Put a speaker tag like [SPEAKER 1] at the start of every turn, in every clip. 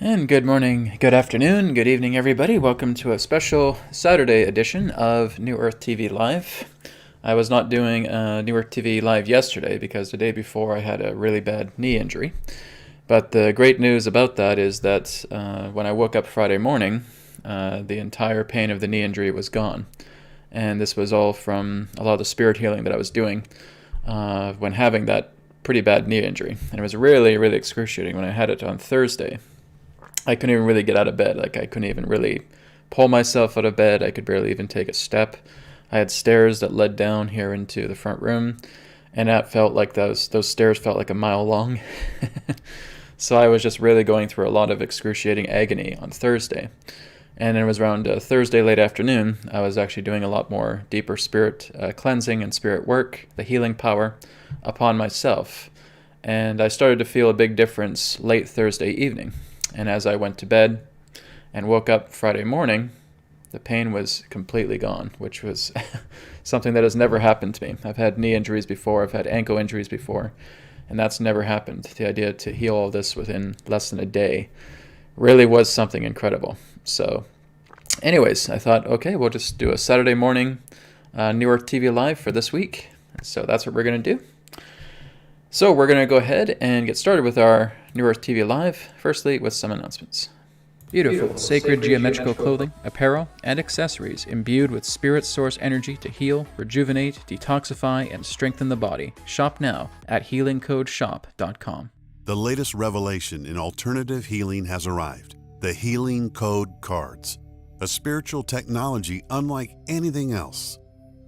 [SPEAKER 1] And good morning, good afternoon, good evening, everybody. Welcome to a special Saturday edition of New Earth TV Live. I was not doing New Earth TV Live yesterday because the day before I had a really bad knee injury. But the great news about that is that when I woke up Friday morning, the entire pain of the knee injury was gone. And this was all from a lot of the spirit healing that I was doing when having that pretty bad knee injury. And it was really, really excruciating when I had it on Thursday. I couldn't even really get out of bed. I couldn't even really pull myself out of bed. I could barely even take a step. I had stairs that led down here into the front room, and that felt like those stairs felt like a mile long. So I was just really going through a lot of excruciating agony on Thursday. And it was around Thursday late afternoon, I was actually doing a lot more deeper spirit cleansing and spirit work, the healing power, upon myself. And I started to feel a big difference late Thursday evening. And as I went to bed and woke up Friday morning, the pain was completely gone, which was something that has never happened to me. I've had knee injuries before, I've had ankle injuries before, and that's never happened. The idea to heal all this within less than a day really was something incredible. So anyways, I thought, okay, we'll just do a Saturday morning New Earth TV Live for this week. So that's what we're going to do. So we're going to go ahead and get started with our New Earth TV Live, firstly with some announcements. Beautiful, sacred geometrical clothing, apparel, and accessories imbued with spirit source energy to heal, rejuvenate, detoxify, and strengthen the body. Shop now at healingcodeshop.com.
[SPEAKER 2] The latest revelation in alternative healing has arrived. The Healing Code Cards, a spiritual technology unlike anything else.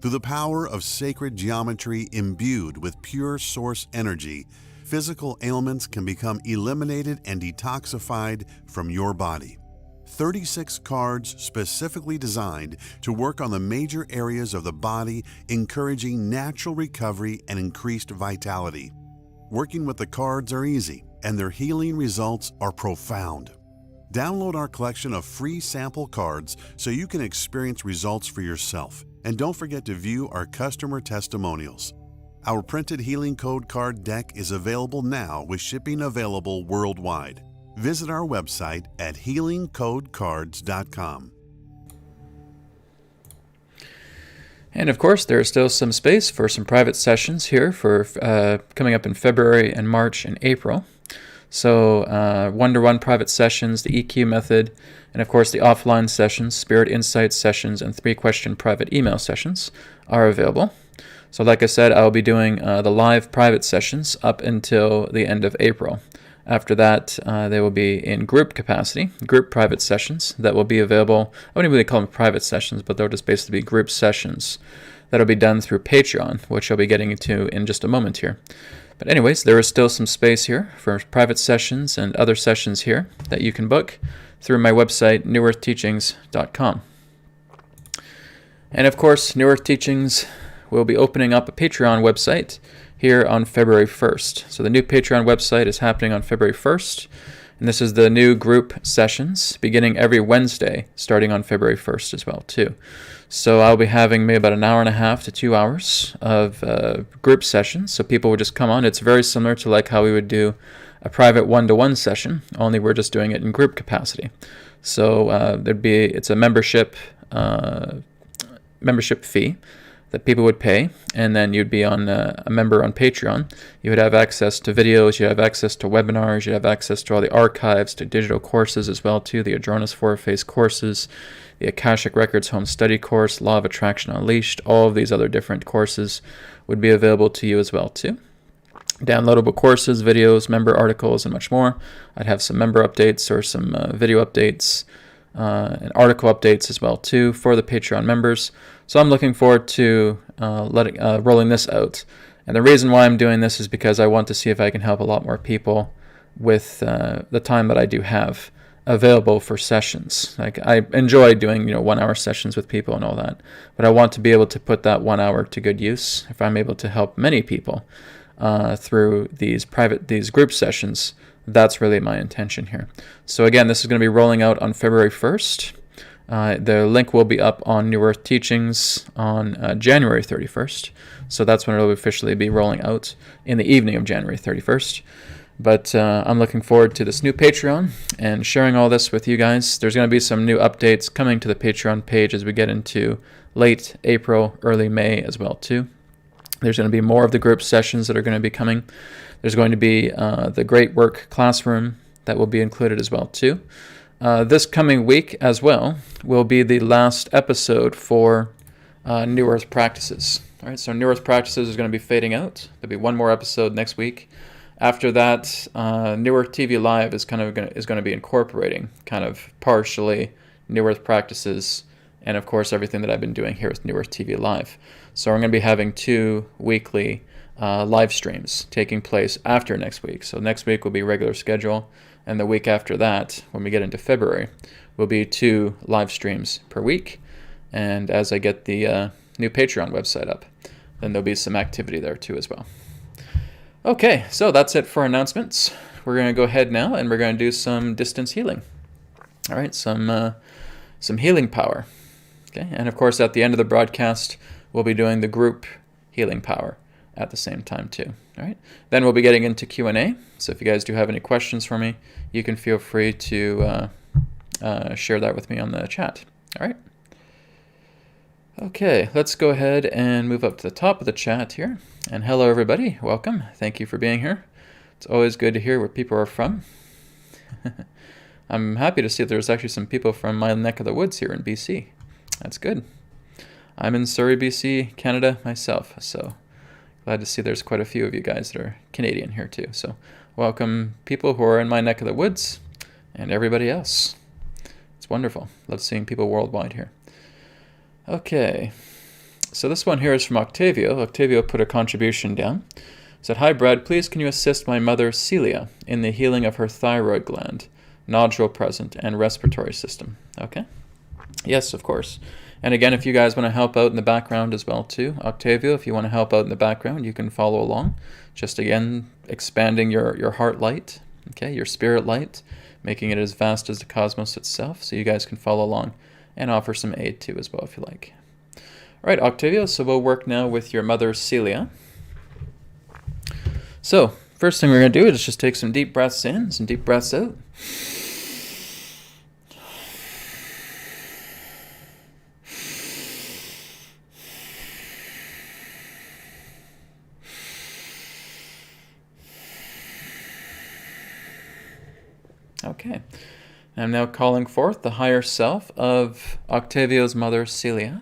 [SPEAKER 2] Through the power of sacred geometry imbued with pure source energy, physical ailments can become eliminated and detoxified from your body. 36 cards specifically designed to work on the major areas of the body, encouraging natural recovery and increased vitality. Working with the cards are easy, and their healing results are profound. Download our collection of free sample cards so you can experience results for yourself. And don't forget to view our customer testimonials. Our printed Healing Code card deck is available now with shipping available worldwide. Visit our website at healingcodecards.com.
[SPEAKER 1] And of course, there is still some space for some private sessions here for coming up in February and March and April. So one-to-one private sessions, the EQ method, and of course the offline sessions, Spirit Insight sessions, and 3-question private email sessions are available. So like I said, I'll be doing the live private sessions up until the end of April. After that, they will be in group capacity, group private sessions that will be available. I wouldn't really call them private sessions, but they'll just basically be group sessions that'll be done through Patreon, which I'll be getting into in just a moment here. But anyways, there is still some space here for private sessions and other sessions here that you can book through my website, newearthteachings.com. And of course, New Earth Teachings will be opening up a Patreon website here on February 1st. So the new Patreon website is happening on February 1st, and this is the new group sessions beginning every Wednesday, starting on February 1st as well, too. So I'll be having maybe about an hour and a half to 2 hours of group sessions. So people would just come on. It's very similar to like how we would do a private one-to-one session, only we're just doing it in group capacity. So it's a membership fee that people would pay, and then you'd be on a member on Patreon. You would have access to videos, you'd have access to webinars, you'd have access to all the archives, to digital courses as well too, the Adronis Four-Phase courses, the Akashic Records Home Study course, Law of Attraction Unleashed, all of these other different courses would be available to you as well too. Downloadable courses, videos, member articles, and much more. I'd have some member updates or some video updates and article updates as well too for the Patreon members. So I'm looking forward to rolling this out. And the reason why I'm doing this is because I want to see if I can help a lot more people with the time that I do have available for sessions. Like I enjoy doing 1 hour sessions with people and all that, but I want to be able to put that 1 hour to good use. If I'm able to help many people through these group sessions, that's really my intention here. So again, this is going to be rolling out on February 1st. The link will be up on New Earth Teachings on January 31st. So that's when it will officially be rolling out in the evening of January 31st. But I'm looking forward to this new Patreon and sharing all this with you guys. There's going to be some new updates coming to the Patreon page as we get into late April, early May as well too. There's going to be more of the group sessions that are going to be coming. There's going to be the Great Work Classroom that will be included as well too. This coming week as well will be the last episode for New Earth Practices. All right, so New Earth Practices is going to be fading out. There'll be one more episode next week. After that, New Earth TV Live is going to be incorporating kind of partially New Earth Practices and of course everything that I've been doing here with New Earth TV Live. So we're going to be having 2 weekly live streams taking place after next week. So next week will be regular schedule, and the week after that, when we get into February, will be 2 live streams per week. And as I get the new Patreon website up, then there'll be some activity there too as well. Okay, so that's it for announcements. We're going to go ahead now and we're going to do some distance healing. All right, some healing power. Okay, and of course at the end of the broadcast, we'll be doing the group healing power at the same time too. All right, then we'll be getting into Q&A. So if you guys do have any questions for me, you can feel free to share that with me on the chat. All right. Okay, let's go ahead and move up to the top of the chat here. And hello, everybody. Welcome. Thank you for being here. It's always good to hear where people are from. I'm happy to see that there's actually some people from my neck of the woods here in BC. That's good. I'm in Surrey, BC, Canada myself. So glad to see there's quite a few of you guys that are Canadian here too. So welcome people who are in my neck of the woods and everybody else. It's wonderful. Love seeing people worldwide here. Okay, so this one here is from Octavio. Octavio put a contribution down. He said, "Hi Brad, please can you assist my mother Celia in the healing of her thyroid gland, nodule present, and respiratory system?" Okay, yes, of course. And again, if you guys want to help out in the background as well too, Octavio, if you want to help out in the background, you can follow along. Just again, expanding your heart light, okay, your spirit light, making it as vast as the cosmos itself, so you guys can follow along and offer some aid too as well if you like. All right, Octavio, so we'll work now with your mother, Celia. So, first thing we're going to do is just take some deep breaths in, some deep breaths out. Okay. I'm now calling forth the higher self of Octavio's mother, Celia.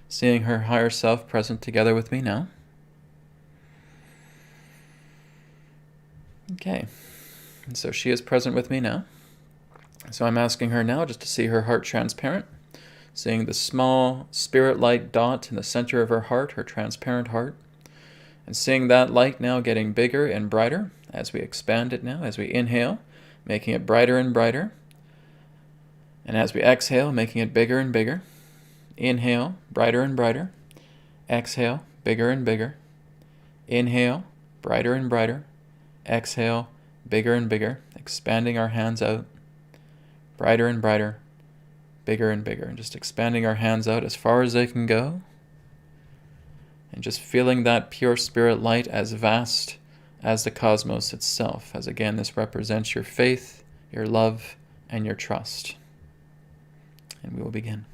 [SPEAKER 1] Seeing her higher self present together with me now. Okay. And so she is present with me now. So I'm asking her now just to see her heart transparent. Seeing the small spirit light dot in the center of her heart, her transparent heart. And seeing that light now getting bigger and brighter as we expand it now, as we inhale, making it brighter and brighter. And as we exhale, making it bigger and bigger. Inhale, brighter and brighter. Exhale, bigger and bigger. Inhale, brighter and brighter. Exhale, bigger and bigger. Expanding our hands out. Brighter and brighter. Bigger and bigger. And just expanding our hands out as far as they can go. And just feeling that pure spirit light as vast as the cosmos itself, as again this represents your faith, your love, and your trust. And we will begin.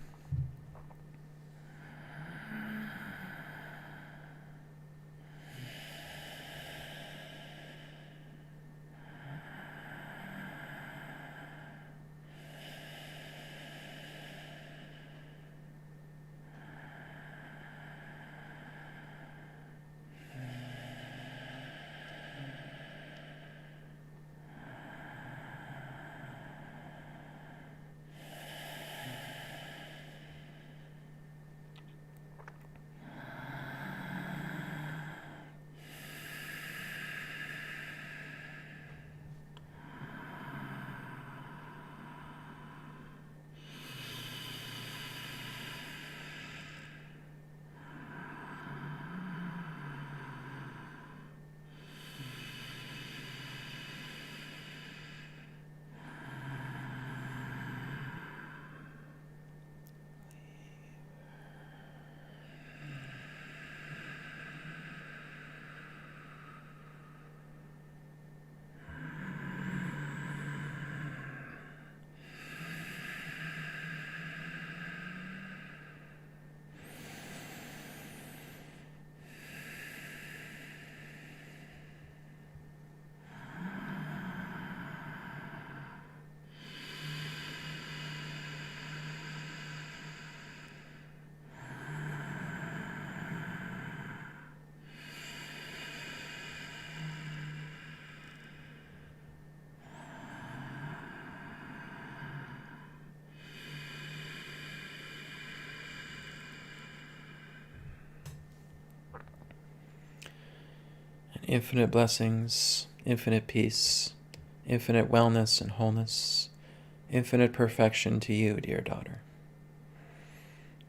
[SPEAKER 1] infinite blessings, infinite peace, infinite wellness and wholeness, infinite perfection to you, dear daughter.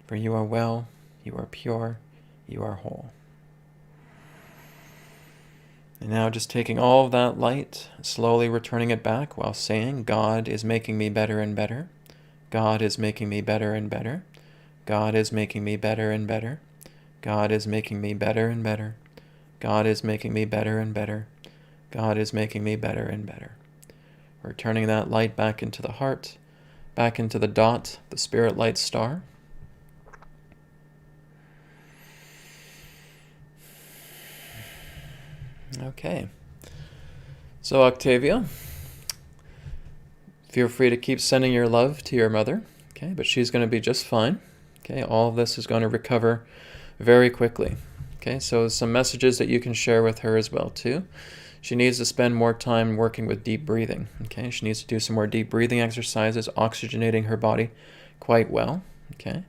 [SPEAKER 1] For you are well, you are pure, you are whole. And now just taking all of that light, slowly returning it back while saying, God is making me better and better. God is making me better and better. God is making me better and better. God is making me better and better. God is making me better and better. God is making me better and better. We're turning that light back into the heart, back into the dot, the spirit light star. Okay. So Octavia, feel free to keep sending your love to your mother, okay? But she's going to be just fine, okay? All of this is going to recover very quickly, okay? So some messages that you can share with her as well, too. She needs to spend more time working with deep breathing, okay? She needs to do some more deep breathing exercises, oxygenating her body quite well, okay?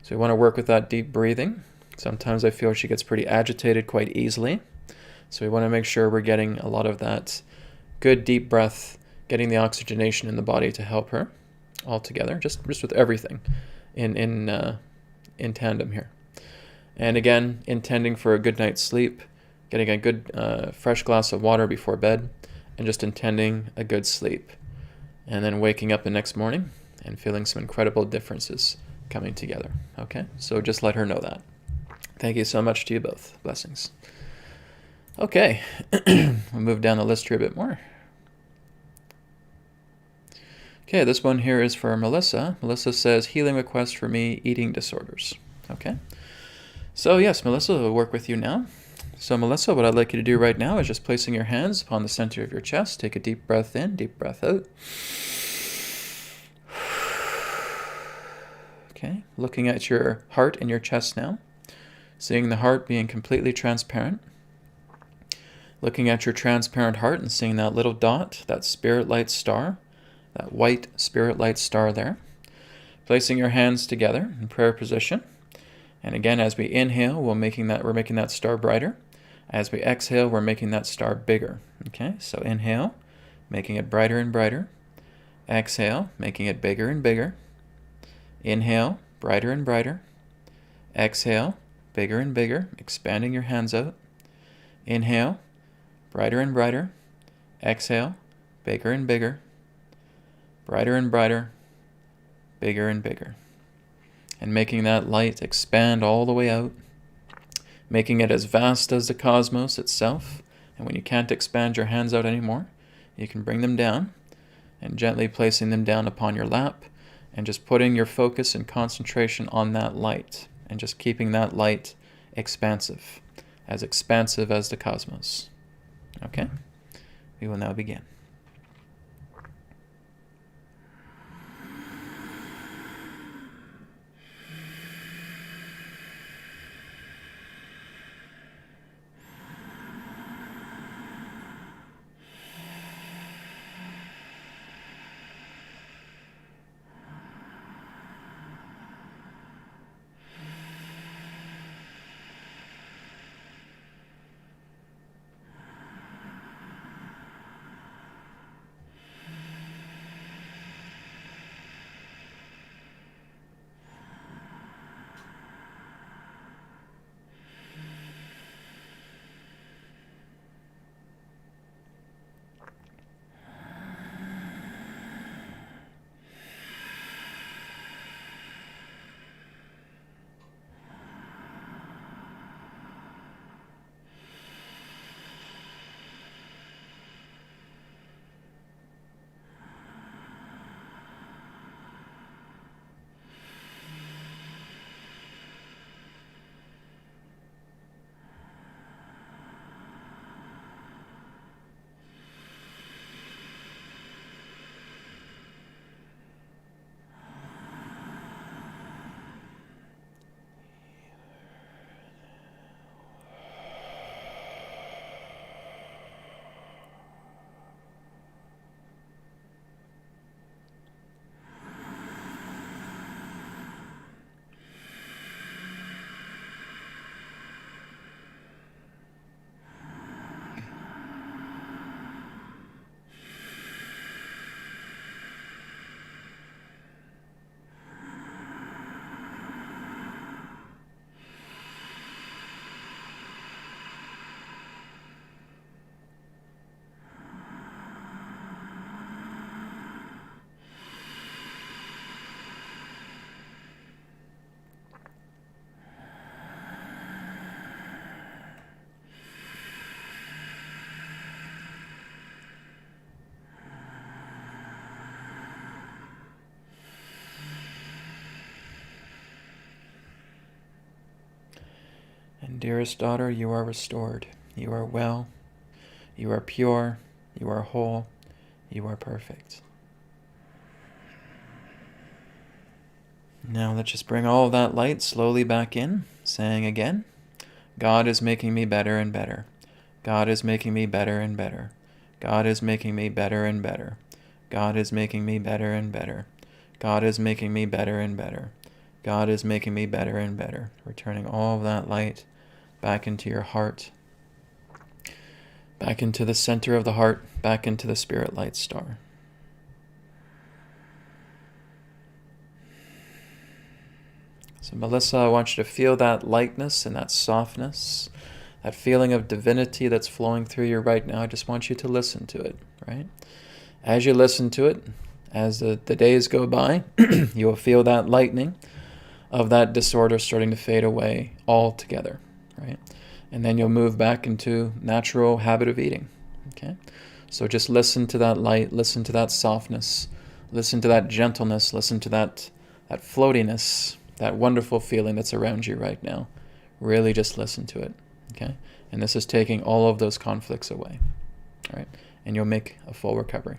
[SPEAKER 1] So we want to work with that deep breathing. Sometimes I feel she gets pretty agitated quite easily. So we want to make sure we're getting a lot of that good deep breath, getting the oxygenation in the body to help her all together, just with everything in tandem here. And again, intending for a good night's sleep, getting a good fresh glass of water before bed, and just intending a good sleep. And then waking up the next morning and feeling some incredible differences coming together. Okay? So just let her know that. Thank you so much to you both. Blessings. Okay, we'll move down the list here a bit more. Okay, this one here is for Melissa. Melissa says, healing request for me, eating disorders. Okay, so yes, Melissa will work with you now. So Melissa, what I'd like you to do right now is just placing your hands upon the center of your chest. Take a deep breath in, deep breath out. Okay, looking at your heart in your chest now. Seeing the heart being completely transparent. Looking at your transparent heart and seeing that little dot, that spirit light star, that white spirit light star there. Placing your hands together in prayer position. And again, as we inhale, we're making that star brighter. As we exhale, we're making that star bigger. Okay, so inhale, making it brighter and brighter. Exhale, making it bigger and bigger. Inhale, brighter and brighter. Exhale, bigger and bigger, expanding your hands out. Inhale, brighter and brighter. Exhale, bigger and bigger. Brighter and brighter, bigger and bigger. And making that light expand all the way out, making it as vast as the cosmos itself. And when you can't expand your hands out anymore, you can bring them down and gently placing them down upon your lap and just putting your focus and concentration on that light and just keeping that light expansive as the cosmos. Okay? We will now begin. Dearest daughter, you are restored. You are well. You are pure. You are whole. You are perfect. Now let's just bring all of that light slowly back in, saying again, God is making me better and better. God is making me better and better. God is making me better and better. God is making me better and better. God is making me better and better. God is making me better and better. Returning all of that light back into your heart, back into the center of the heart, back into the spirit light star. So Melissa, I want you to feel that lightness and that softness, that feeling of divinity that's flowing through you right now. I just want you to listen to it, right? As you listen to it, as the days go by, you will feel that lightening of that disorder starting to fade away altogether, right? And then you'll move back into natural habit of eating, okay? So just listen to that light, listen to that softness, listen to that gentleness, listen to that floatiness, that wonderful feeling that's around you right now. Really just listen to it, okay? And this is taking all of those conflicts away, all right? And you'll make a full recovery.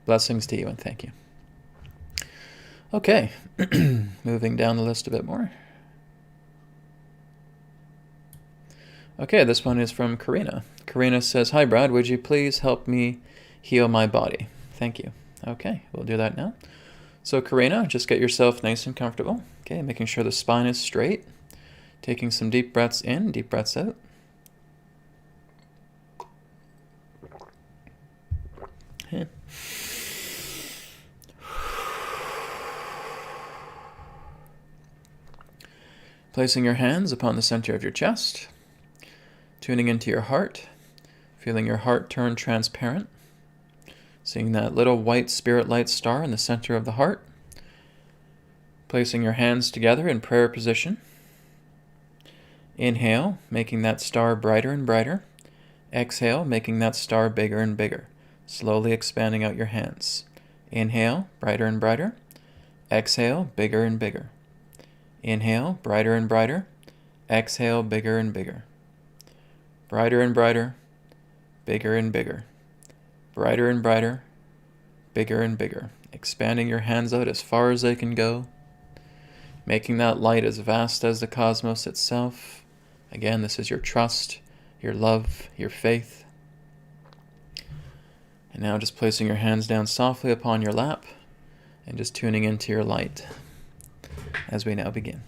[SPEAKER 1] Blessings to you and thank you. Okay, moving down the list a bit more. Okay, this one is from Karina. Karina says, "Hi Brad, would you please help me heal my body? Thank you." Okay, we'll do that now. So Karina, just get yourself nice and comfortable. Okay, making sure the spine is straight. Taking some deep breaths in, deep breaths out. Okay. Placing your hands upon the center of your chest. Tuning into your heart. Feeling your heart turn transparent. Seeing that little white spirit light star in the center of the heart. Placing your hands together in prayer position. Inhale, making that star brighter and brighter. Exhale, making that star bigger and bigger. Slowly expanding out your hands. Inhale, brighter and brighter. Exhale, bigger and bigger. Inhale, brighter and brighter. Exhale, bigger and bigger. Brighter and brighter. Bigger and bigger. Brighter and brighter. Bigger and bigger. Expanding your hands out as far as they can go. Making that light as vast as the cosmos itself. Again, this is your trust, your love, your faith. And now just placing your hands down softly upon your lap and just tuning into your light as we now begin.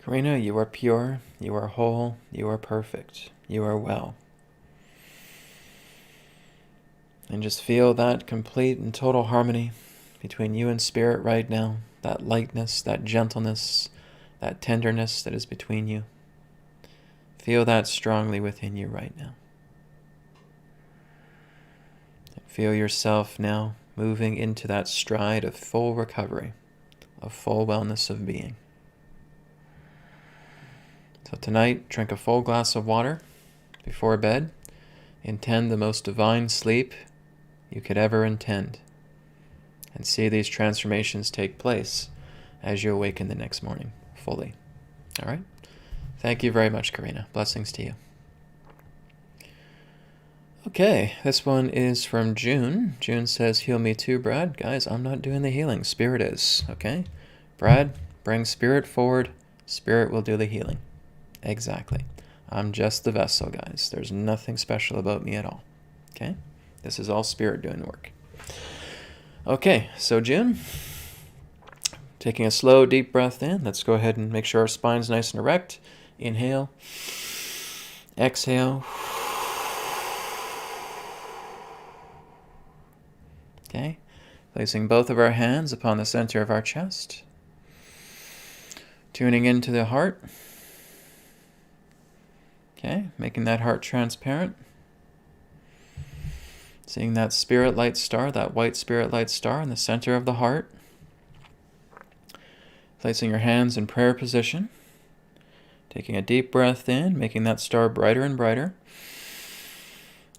[SPEAKER 1] Karina, you are pure, you are whole, you are perfect, you are well. And just feel that complete and total harmony between you and Spirit right now, that lightness, that gentleness, that tenderness that is between you. Feel that strongly within you right now. Feel yourself now moving into that stride of full recovery, of full wellness of being. So tonight, drink a full glass of water before bed. Intend the most divine sleep you could ever intend. And see these transformations take place as you awaken the next morning fully. All right? Thank you very much, Karina. Blessings to you. Okay, this one is from June. June says, heal me too, Brad. Guys, I'm not doing the healing. Spirit is, okay? Brad, bring Spirit forward. Spirit will do the healing. Exactly. I'm just the vessel, guys. There's nothing special about me at all. Okay? This is all Spirit doing the work. Okay, so June, taking a slow, deep breath in. Let's go ahead and make sure our spine's nice and erect. Inhale. Exhale. Okay, placing both of our hands upon the center of our chest. Tuning into the heart. Okay, making that heart transparent. Seeing that spirit light star, that white spirit light star in the center of the heart. Placing your hands in prayer position. Taking a deep breath in, making that star brighter and brighter.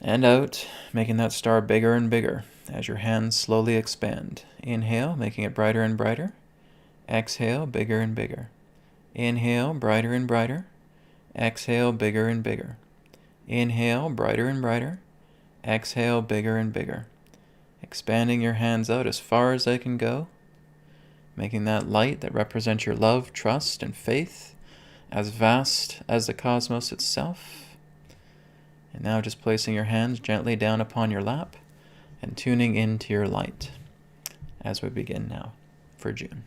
[SPEAKER 1] And out, making that star bigger and bigger as your hands slowly expand. Inhale, making it brighter and brighter. Exhale, bigger and bigger. Inhale, brighter and brighter. Exhale, bigger and bigger. Inhale, brighter and brighter. Exhale, bigger and bigger. Expanding your hands out as far as they can go. Making that light that represents your love, trust, and faith as vast as the cosmos itself. And now just placing your hands gently down upon your lap and tuning into your light as we begin now for June.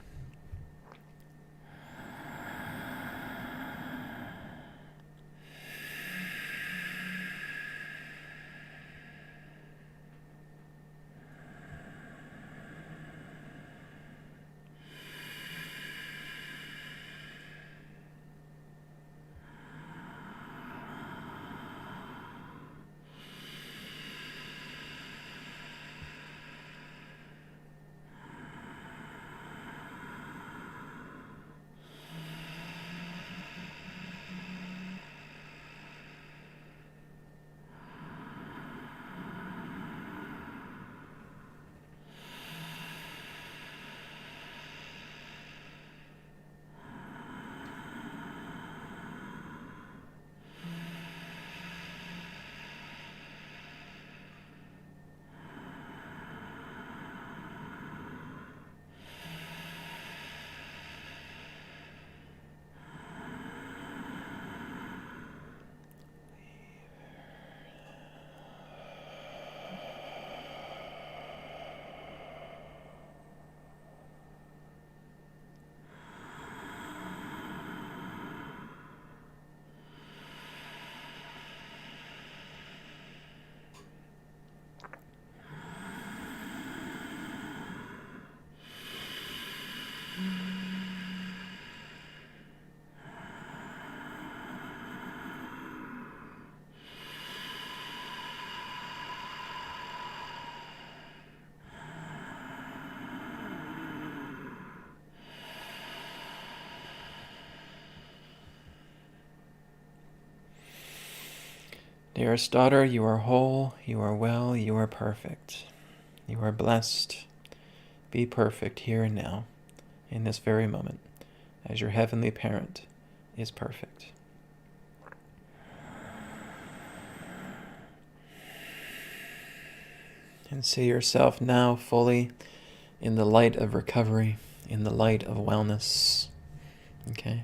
[SPEAKER 1] Dearest daughter, you are whole, you are well, you are perfect. You are blessed. Be perfect here and now, in this very moment, as your heavenly parent is perfect. And see yourself now fully in the light of recovery, in the light of wellness. Okay?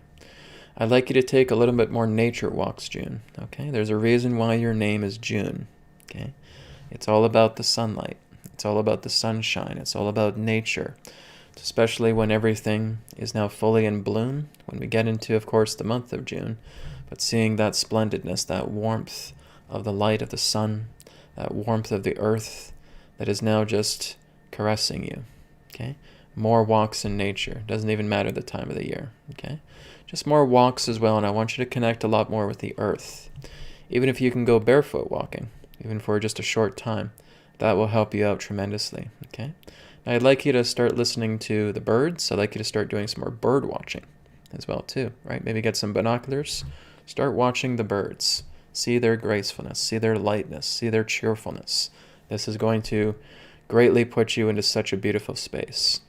[SPEAKER 1] I'd like you to take a little bit more nature walks, June. Okay? There's a reason why your name is June. Okay? It's all about the sunlight. It's all about the sunshine. It's all about nature. Especially when everything is now fully in bloom, when we get into, of course, the month of June. But seeing that splendidness, that warmth of the light of the sun, that warmth of the earth that is now just caressing you. Okay? more walks in nature. Doesn't even matter the time of the year, okay? Just more walks as well, and I want you to connect a lot more with the earth. Even if you can go barefoot walking, even for just a short time, that will help you out tremendously, okay? Now, I'd like you to start listening to the birds. I'd like you to start doing some more bird watching as well, too, right? Maybe get some binoculars. Start watching the birds. See their gracefulness, see their lightness, see their cheerfulness. This is going to greatly put you into such a beautiful space.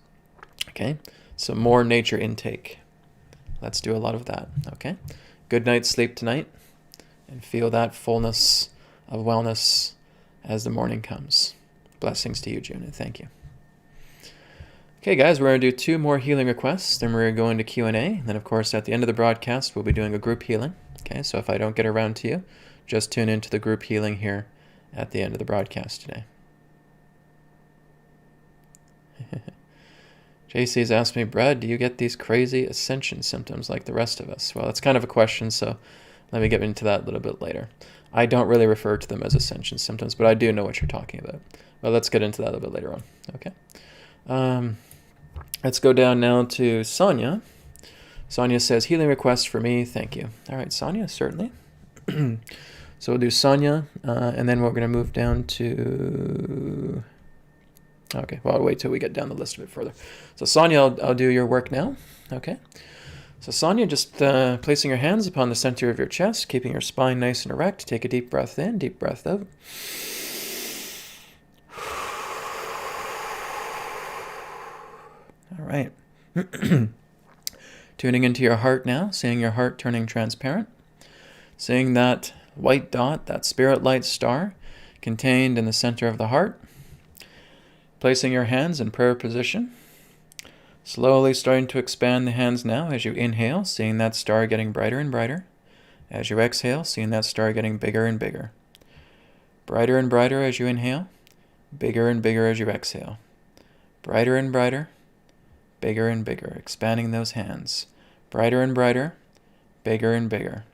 [SPEAKER 1] Okay, so more nature intake. Let's do a lot of that, okay? Good night's sleep tonight, and feel that fullness of wellness as the morning comes. Blessings to you, June, and thank you. Okay, guys, we're going to do 2 more healing requests, then we're going to go into Q&A. Then, of course, at the end of the broadcast, we'll be doing a group healing. Okay, so if I don't get around to you, just tune into the group healing here at the end of the broadcast today. JC's asked me, Brad, do you get these crazy ascension symptoms like the rest of us? Well, it's kind of a question, so let me get into that a little bit later. I don't really refer to them as ascension symptoms, but I do know what you're talking about. But let's get into that a little bit later on, okay? Let's go down now to Sonja. Sonja says, healing request for me, thank you. All right, Sonja, certainly. So we'll do Sonja, and then we're going to move down to... Okay, well, I'll wait till we get down the list a bit further. So Sonja, I'll do your work now. Okay. So Sonja, just placing your hands upon the center of your chest, keeping your spine nice and erect. Take a deep breath in, deep breath out. All right. Tuning into your heart now, seeing your heart turning transparent. Seeing that white dot, that spirit light star, contained in the center of the heart. Placing your hands in prayer position. Slowly starting to expand the hands now as you inhale, seeing that star getting brighter and brighter. As you exhale, seeing that star getting bigger and bigger. Brighter and brighter as you inhale, bigger and bigger as you exhale. Brighter and brighter, bigger and bigger, expanding those hands. Brighter and brighter, bigger and bigger.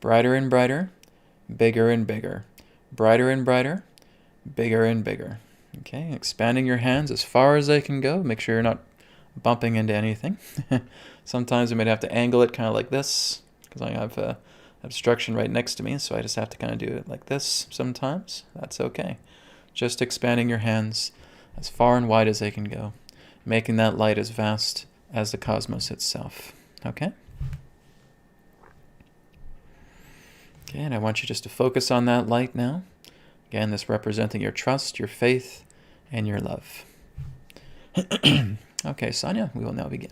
[SPEAKER 1] Brighter and brighter, bigger and bigger. Brighter and brighter, bigger and bigger. Okay, expanding your hands as far as they can go. Make sure you're not bumping into anything. Sometimes you might have to angle it kind of like this, because I have obstruction right next to me, so I just have to kind of do it like this sometimes. That's okay. Just expanding your hands as far and wide as they can go, making that light as vast as the cosmos itself. Okay? Okay, and I want you just to focus on that light now. Again, this representing your trust, your faith, and your love. Okay, Sonja, we will now begin.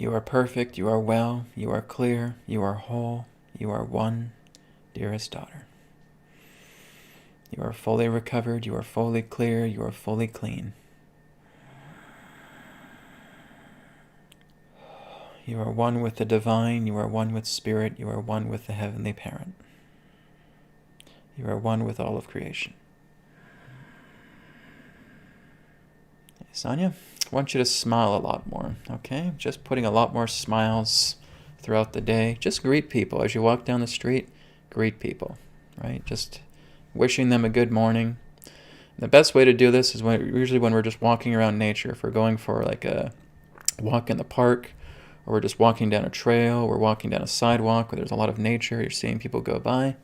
[SPEAKER 1] You are perfect, you are well, you are clear, you are whole, you are one, dearest daughter. You are fully recovered, you are fully clear, you are fully clean. You are one with the divine, you are one with spirit, you are one with the heavenly parent. You are one with all of creation. Sonja, I want you to smile a lot more, okay? Just putting a lot more smiles throughout the day. Just greet people. As you walk down the street, greet people, right? Just wishing them a good morning. And the best way to do this is usually when we're just walking around nature. If we're going for like a walk in the park, or we're just walking down a trail, we're walking down a sidewalk where there's a lot of nature, you're seeing people go by.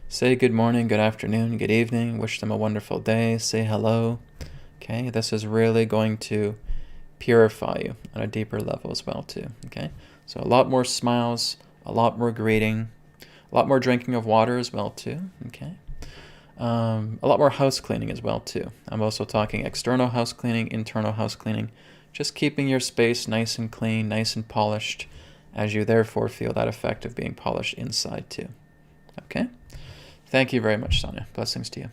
[SPEAKER 1] Say good morning, good afternoon, good evening, wish them a wonderful day, say hello. Okay, this is really going to purify you on a deeper level as well too. Okay, so a lot more smiles, a lot more greeting, a lot more drinking of water as well too. Okay, a lot more house cleaning as well too. I'm also talking external house cleaning, internal house cleaning, just keeping your space nice and clean, nice and polished, as you therefore feel that effect of being polished inside too. Okay, thank you very much, Sonja. Blessings to you.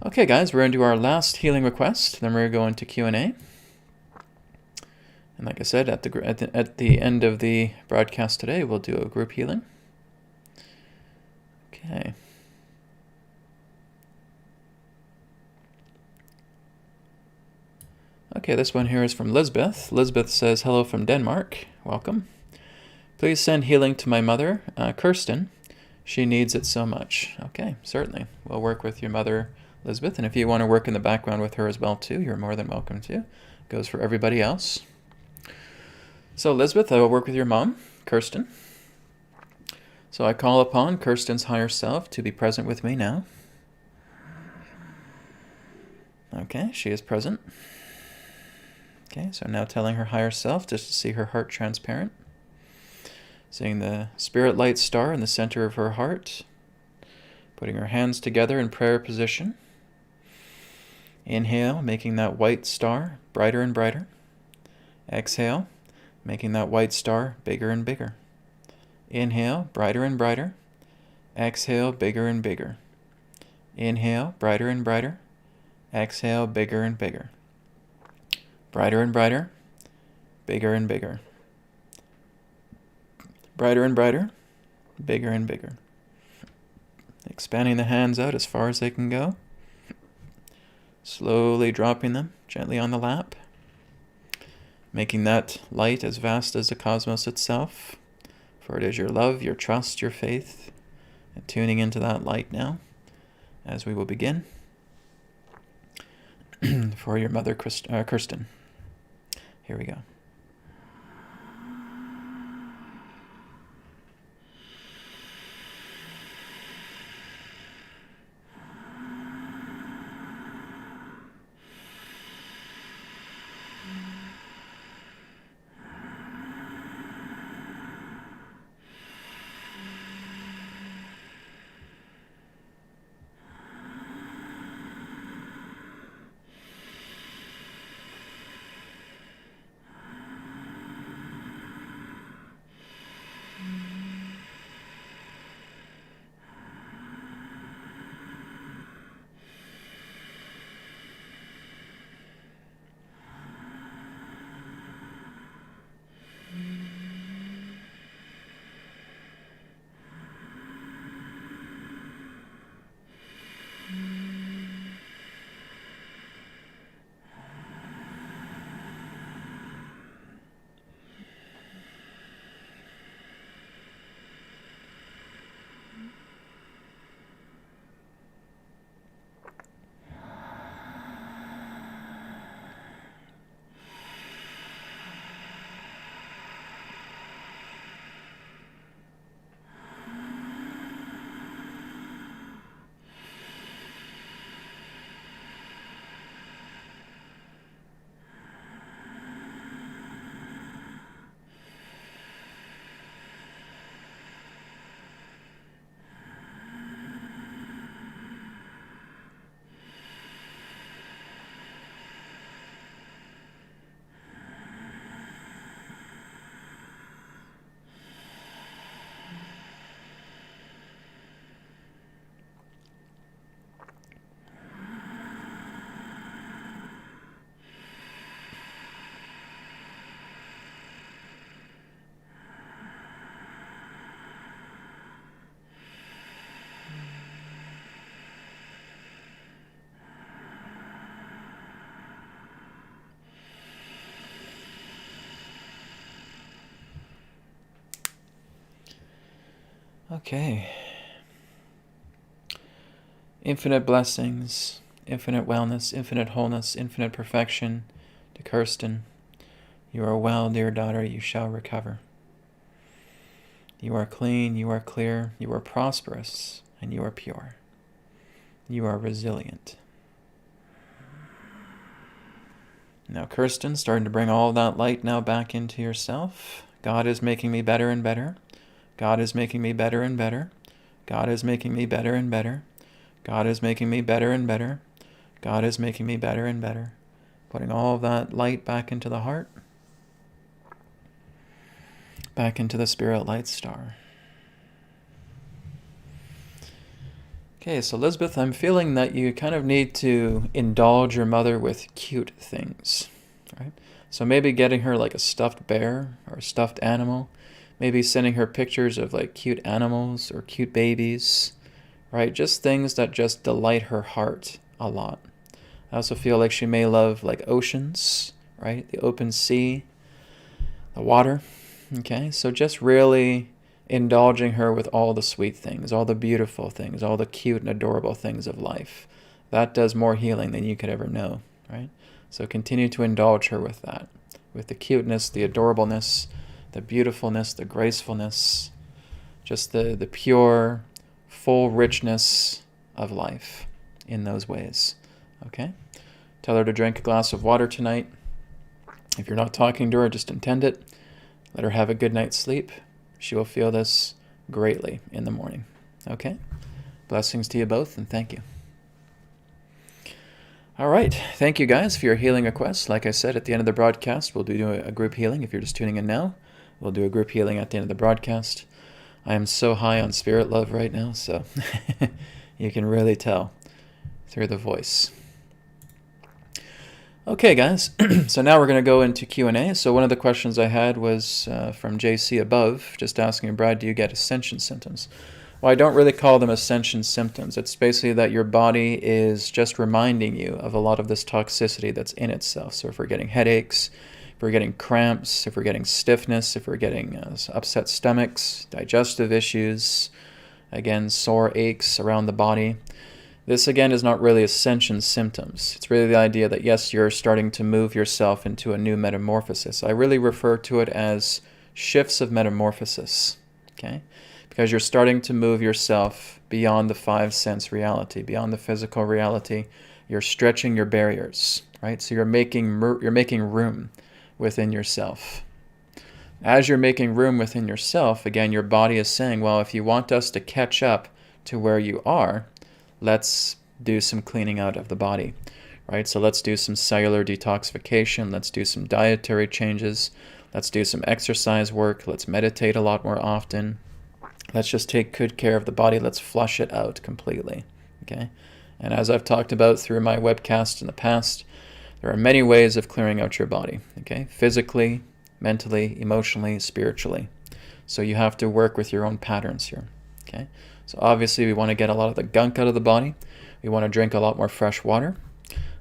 [SPEAKER 1] Okay, guys, we're going to do our last healing request. Then we're going to Q&A. And like I said, at the end of the broadcast today, we'll do a group healing. Okay. Okay, this one here is from Lisbeth. Lisbeth says, hello from Denmark. Welcome. Please send healing to my mother, Kirsten. She needs it so much. Okay, certainly. We'll work with your mother, Lisbeth, and if you want to work in the background with her as well too, you're more than welcome to. Goes for everybody else. So Lisbeth, I will work with your mom, Kirsten. So I call upon Kirsten's higher self to be present with me now. Okay, she is present. Okay, so now telling her higher self just to see her heart transparent. Seeing the spirit light star in the center of her heart. Putting her hands together in prayer position. Inhale, making that white star brighter and brighter. Exhale, making that white star bigger and bigger. Inhale, brighter and brighter. Exhale, bigger and bigger. Inhale, brighter and brighter. Exhale, bigger and bigger. Brighter and brighter. Bigger and bigger. Brighter and brighter. Bigger and bigger. Expanding the hands out as far as they can go. Slowly dropping them gently on the lap. Making that light as vast as the cosmos itself. For it is your love, your trust, your faith. And tuning into that light now as we will begin. For your mother, Kirsten. Here we go. Okay. Infinite blessings, infinite wellness, infinite wholeness, infinite perfection to Kirsten. You are well, dear daughter, you shall recover. You are clean, you are clear, you are prosperous, and you are pure. You are resilient. Now, Kirsten, starting to bring all that light now back into yourself. God is making me better and better. God is making me better and better. God is making me better and better. God is making me better and better. God is making me better and better. Putting all of that light back into the heart. Back into the spirit light star. Okay, so Elizabeth, I'm feeling that you kind of need to indulge your mother with cute things, right? So maybe getting her like a stuffed bear or a stuffed animal. Maybe sending her pictures of like cute animals or cute babies, right? Just things that just delight her heart a lot. I also feel like she may love like oceans, right? The open sea, the water, okay? So just really indulging her with all the sweet things, all the beautiful things, all the cute and adorable things of life. That does more healing than you could ever know, right? So continue to indulge her with that, with the cuteness, the adorableness, the beautifulness, the gracefulness, just the pure, full richness of life in those ways, okay? Tell her to drink a glass of water tonight. If you're not talking to her, just intend it. Let her have a good night's sleep. She will feel this greatly in the morning. Okay? Blessings to you both, and thank you. All right. Thank you, guys, for your healing requests. Like I said, at the end of the broadcast, we'll do a group healing. If you're just tuning in now, we'll do a group healing at the end of the broadcast. I am so high on spirit love right now, so you can really tell through the voice. Okay, guys, so now we're going to go into Q&A. So one of the questions I had was from JC above, just asking, Brad, do you get ascension symptoms? Well, I don't really call them ascension symptoms. It's basically that your body is just reminding you of a lot of this toxicity that's in itself. So if we're getting headaches, if we're getting cramps, if we're getting stiffness, if we're getting upset stomachs, digestive issues, again, sore aches around the body, this, again, is not really ascension symptoms. It's really the idea that, yes, you're starting to move yourself into a new metamorphosis. I really refer to it as shifts of metamorphosis, okay? Because you're starting to move yourself beyond the five sense reality, beyond the physical reality. You're stretching your barriers, right? So you're making room within yourself. As you're making room within yourself, again, your body is saying, well, if you want us to catch up to where you are, let's do some cleaning out of the body, right? So let's do some cellular detoxification. Let's do some dietary changes. Let's do some exercise work. Let's meditate a lot more often. Let's just take good care of the body. Let's flush it out completely, okay? And as I've talked about through my webcast in the past, there are many ways of clearing out your body, okay? Physically, mentally, emotionally, spiritually. So you have to work with your own patterns here, okay? So obviously we want to get a lot of the gunk out of the body. We want to drink a lot more fresh water.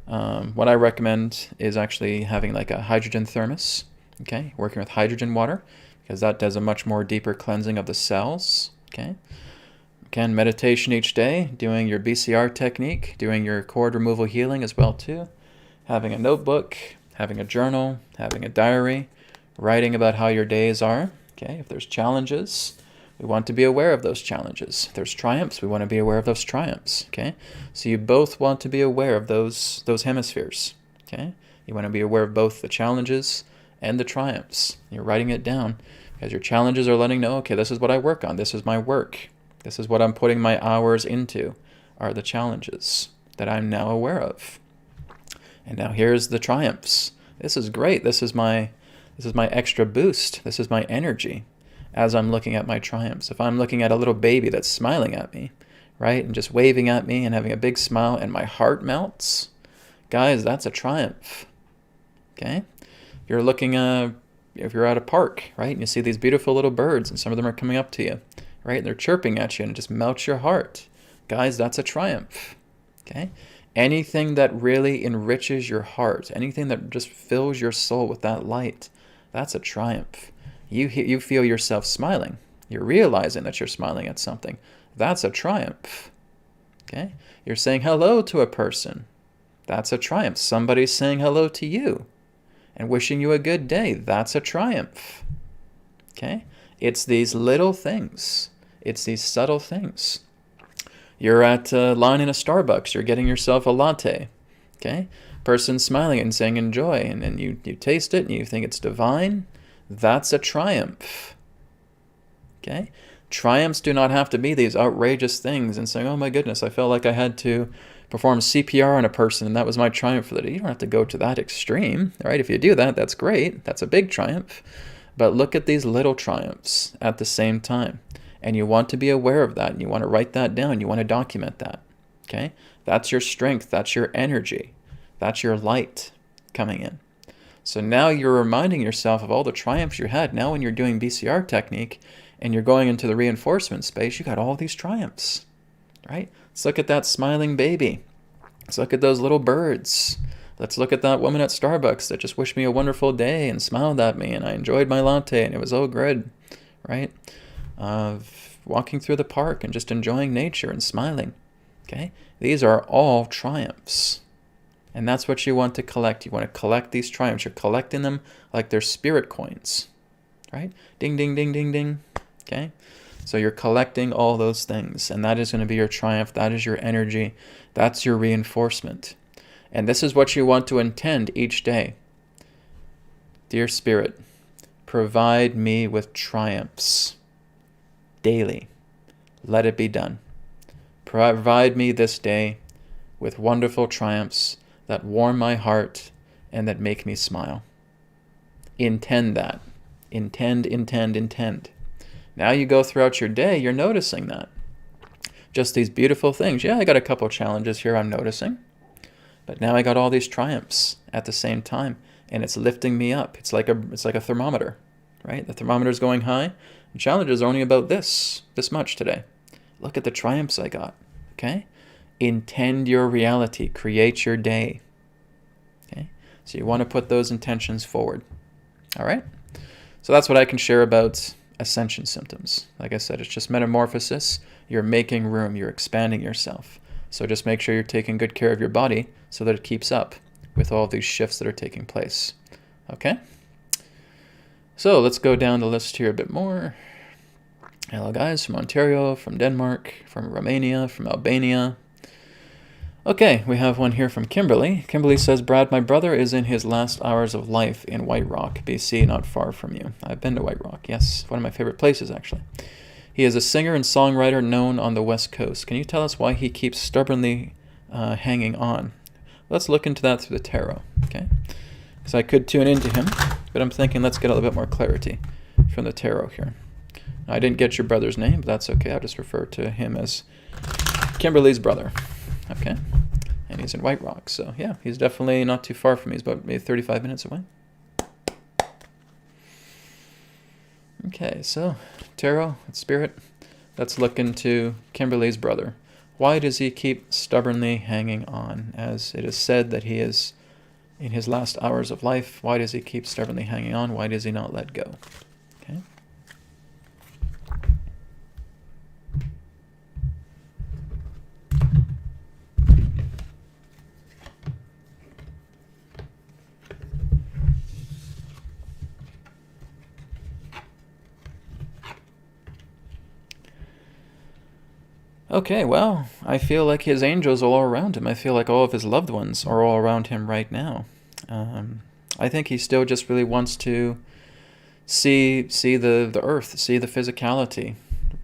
[SPEAKER 1] What I recommend is actually having like a hydrogen thermos, okay? Working with hydrogen water, because that does a much more deeper cleansing of the cells, okay? Again, meditation each day, doing your BCR technique, doing your cord removal healing as well too. Having a notebook, having a journal, having a diary, writing about how your days are, okay? If there's challenges, we want to be aware of those challenges. If there's triumphs, we want to be aware of those triumphs, okay? So you both want to be aware of those hemispheres, okay? You want to be aware of both the challenges and the triumphs. You're writing it down because your challenges are letting know, okay, this is what I work on. This is my work. This is what I'm putting my hours into, are the challenges that I'm now aware of. And now here's the triumphs. This is great. This is my extra boost. This is my energy as I'm looking at my triumphs. If I'm looking at a little baby that's smiling at me, right, and just waving at me and having a big smile and my heart melts, guys, that's a triumph, okay? If you're looking, if you're at a park, right, and you see these beautiful little birds and some of them are coming up to you, right, and they're chirping at you and it just melts your heart, guys, that's a triumph, okay? Anything that really enriches your heart, anything that just fills your soul with that light, that's a triumph. You feel yourself smiling. You're realizing that you're smiling at something. That's a triumph. Okay? You're saying hello to a person. That's a triumph. Somebody's saying hello to you and wishing you a good day. That's a triumph. Okay? It's these little things. It's these subtle things. You're at a line in a Starbucks. You're getting yourself a latte. Okay? Person smiling and saying enjoy, and then you taste it and you think it's divine. That's a triumph. Okay? Triumphs do not have to be these outrageous things and saying, oh my goodness, I felt like I had to perform CPR on a person and that was my triumph for the day. You don't have to go to that extreme, right? If you do that, that's great. That's a big triumph. But look at these little triumphs at the same time. And you want to be aware of that, and you want to write that down. You want to document that. Okay? That's your strength. That's your energy. That's your light coming in. So now you're reminding yourself of all the triumphs you had. Now when you're doing BCR technique and you're going into the reinforcement space, you got all these triumphs, right? Let's look at that smiling baby. Let's look at those little birds. Let's look at that woman at Starbucks that just wished me a wonderful day and smiled at me, and I enjoyed my latte and it was all good, right? Walking through the park and just enjoying nature and smiling. Okay? These are all triumphs. And that's what you want to collect. You want to collect these triumphs. You're collecting them like they're spirit coins. Right? Ding, ding, ding, ding, ding. Okay? So you're collecting all those things. And that is going to be your triumph. That is your energy. That's your reinforcement. And this is what you want to intend each day. Dear Spirit, provide me with triumphs daily. Let it be done. Provide me this day with wonderful triumphs that warm my heart and that make me smile. Intend that. Intend, intend, intend. Now you go throughout your day, you're noticing that. Just these beautiful things. Yeah, I got a couple challenges here I'm noticing. But now I got all these triumphs at the same time, and it's lifting me up. It's like a thermometer, right? The thermometer's going high. The challenges are only about this much today. Look at the triumphs I got, okay? Intend your reality. Create your day, okay? So you want to put those intentions forward, all right? So that's what I can share about ascension symptoms. Like I said, it's just metamorphosis. You're making room. You're expanding yourself. So just make sure you're taking good care of your body so that it keeps up with all these shifts that are taking place, okay? So let's go down the list here a bit more. Hello guys from Ontario, from Denmark, from Romania, from Albania. Okay, we have one here from Kimberly. Kimberly says, Brad, my brother is in his last hours of life in White Rock, BC, not far from you. I've been to White Rock, yes, one of my favorite places actually. He is a singer and songwriter known on the West Coast. Can you tell us why he keeps stubbornly hanging on? Let's look into that through the tarot, okay? So I could tune into him, but I'm thinking let's get a little bit more clarity from the tarot here. I didn't get your brother's name, but that's okay. I'll just refer to him as Kimberly's brother, okay? And he's in White Rock, so yeah, he's definitely not too far from me. He's about maybe 35 minutes away. Okay, so tarot, spirit, let's look into Kimberly's brother. Why does he keep stubbornly hanging on? As it is said that he is in his last hours of life, why does he keep stubbornly hanging on? Why does he not let go? Okay. Okay, well, I feel like his angels are all around him. I feel like all of his loved ones are all around him right now. I think he still just really wants to see the earth, see the physicality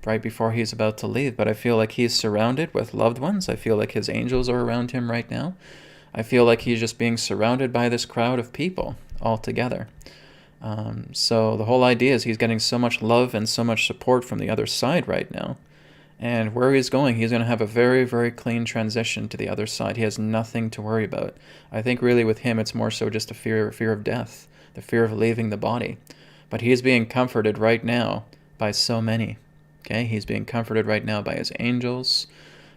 [SPEAKER 1] right before he's about to leave. But I feel like he's surrounded with loved ones. I feel like his angels are around him right now. I feel like he's just being surrounded by this crowd of people all together. So the whole idea is he's getting so much love and so much support from the other side right now. And where he's going to have a very, very clean transition to the other side. He has nothing to worry about. I think really with him, it's more so just a fear of death, the fear of leaving the body. But he's being comforted right now by so many. Okay, he's being comforted right now by his angels.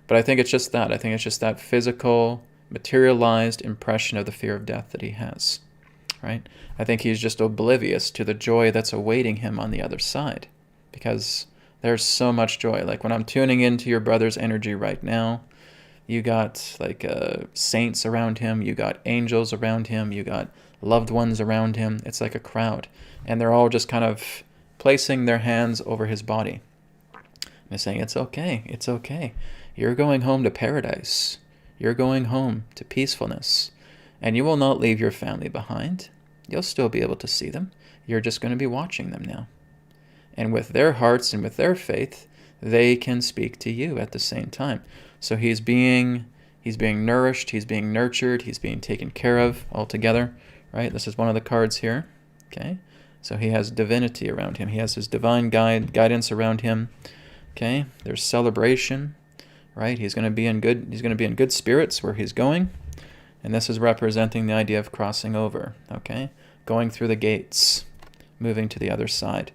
[SPEAKER 1] But I think it's just that. I think it's just that physical, materialized impression of the fear of death that he has. Right? I think he's just oblivious to the joy that's awaiting him on the other side. Because There's so much joy. Like when I'm tuning into your brother's energy right now, you got like saints around him, you got angels around him, you got loved ones around him. It's like a crowd. And they're all just kind of placing their hands over his body. And they're saying, it's okay, it's okay. You're going home to paradise. You're going home to peacefulness. And you will not leave your family behind. You'll still be able to see them. You're just going to be watching them now. And with their hearts and with their faith, they can speak to you at the same time. So he's being nourished, he's being nurtured, he's being taken care of altogether, right? This is one of the cards here, okay? So he has divinity around him. He has his divine guidance around him, okay? There's celebration, right? He's going to be in good spirits where he's going. And this is representing the idea of crossing over, okay? Going through the gates, moving to the other side.